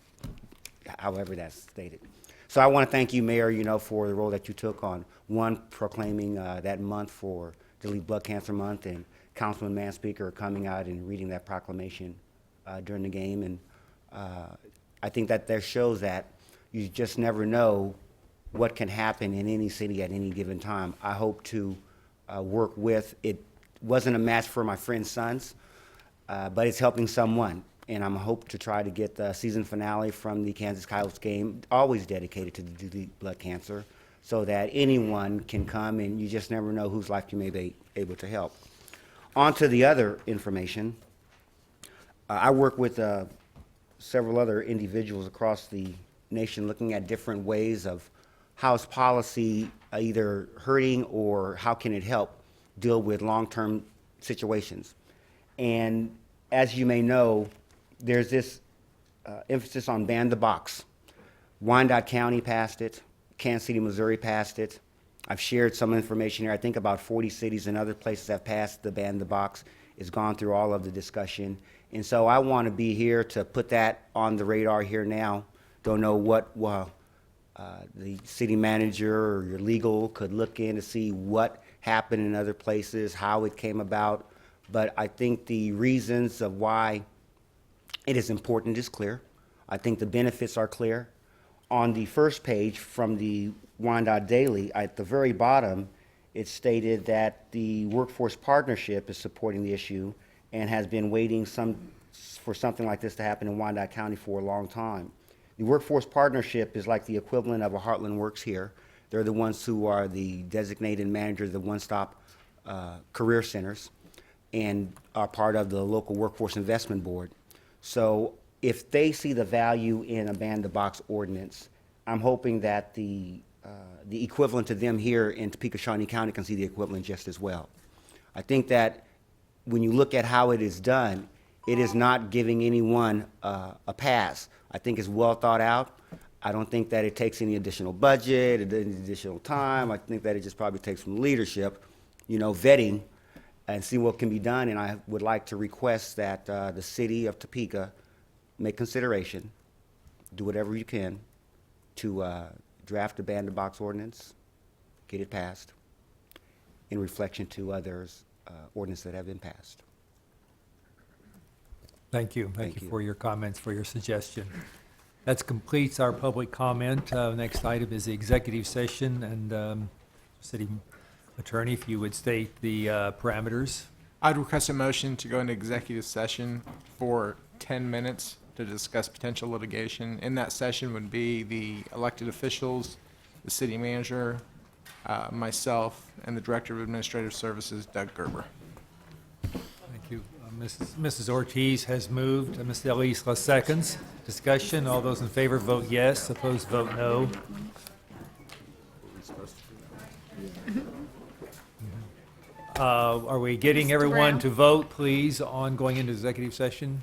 however that's stated. So I want to thank you, Mayor, for the role that you took on, one, proclaiming that month for Delete Blood Cancer Month, and Councilman Manspeaker coming out and reading that proclamation during the game. And I think that there shows that you just never know what can happen in any city at any given time. I hope to work with, it wasn't a match for my friend's sons, but it's helping someone. And I'm hope to try to get the season finale from the Kansas Coyotes game, always dedicated to the Delete Blood Cancer, so that anyone can come, and you just never know whose life you may be able to help. On to the other information. I work with several other individuals across the nation looking at different ways of how's policy either hurting or how can it help deal with long-term situations. And as you may know, there's this emphasis on ban the box. Wyandotte County passed it. Kansas City, Missouri passed it. I've shared some information here. I think about 40 cities and other places have passed the ban the box. It's gone through all of the discussion. And so I want to be here to put that on the radar here now. Don't know what the city manager or your legal could look in to see what happened in other places, how it came about. But I think the reasons of why it is important is clear. I think the benefits are clear. On the first page from the Wyandotte Daily, at the very bottom, it stated that the Workforce Partnership is supporting the issue and has been waiting for something like this to happen in Wyandotte County for a long time. The Workforce Partnership is like the equivalent of a Heartland Works here. They're the ones who are the designated managers, the one-stop career centers, and are part of the local Workforce Investment Board. So if they see the value in a ban-the-box ordinance, I'm hoping that the equivalent to them here in Topeka, Shawnee County can see the equivalent just as well. I think that when you look at how it is done, it is not giving anyone a pass. I think it's well thought out. I don't think that it takes any additional budget, any additional time. I think that it just probably takes some leadership, vetting, and see what can be done. And I would like to request that the city of Topeka make consideration, do whatever you can to draft a ban-the-box ordinance, get it passed, in reflection to others' ordinances that have been passed. Thank you. Thank you for your comments, for your suggestion. That completes our public comment. Next item is the executive session, and City Attorney, if you would state the parameters. I'd request a motion to go into executive session for 10 minutes to discuss potential litigation. In that session would be the elected officials, the city manager, myself, and the Director of Administrative Services, Doug Gerber. Thank you. Mrs. Ortiz has moved, and Ms. Isla seconds. Discussion, all those in favor vote yes, opposed vote no. Are we getting Mr. everyone Brown? to vote, please, on going into executive session?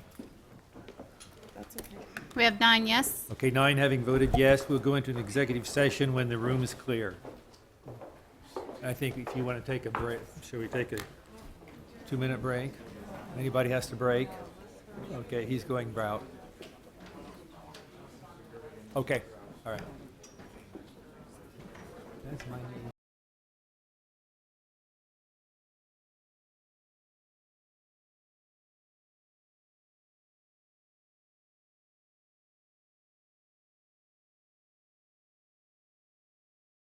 We have 9 yes. Okay, 9 having voted yes, we'll go into an executive session when the room is clear. I think if you want to take a break, should we take a 2-minute break? Anybody has to break? Okay, he's going out. Okay, all right. That's my name.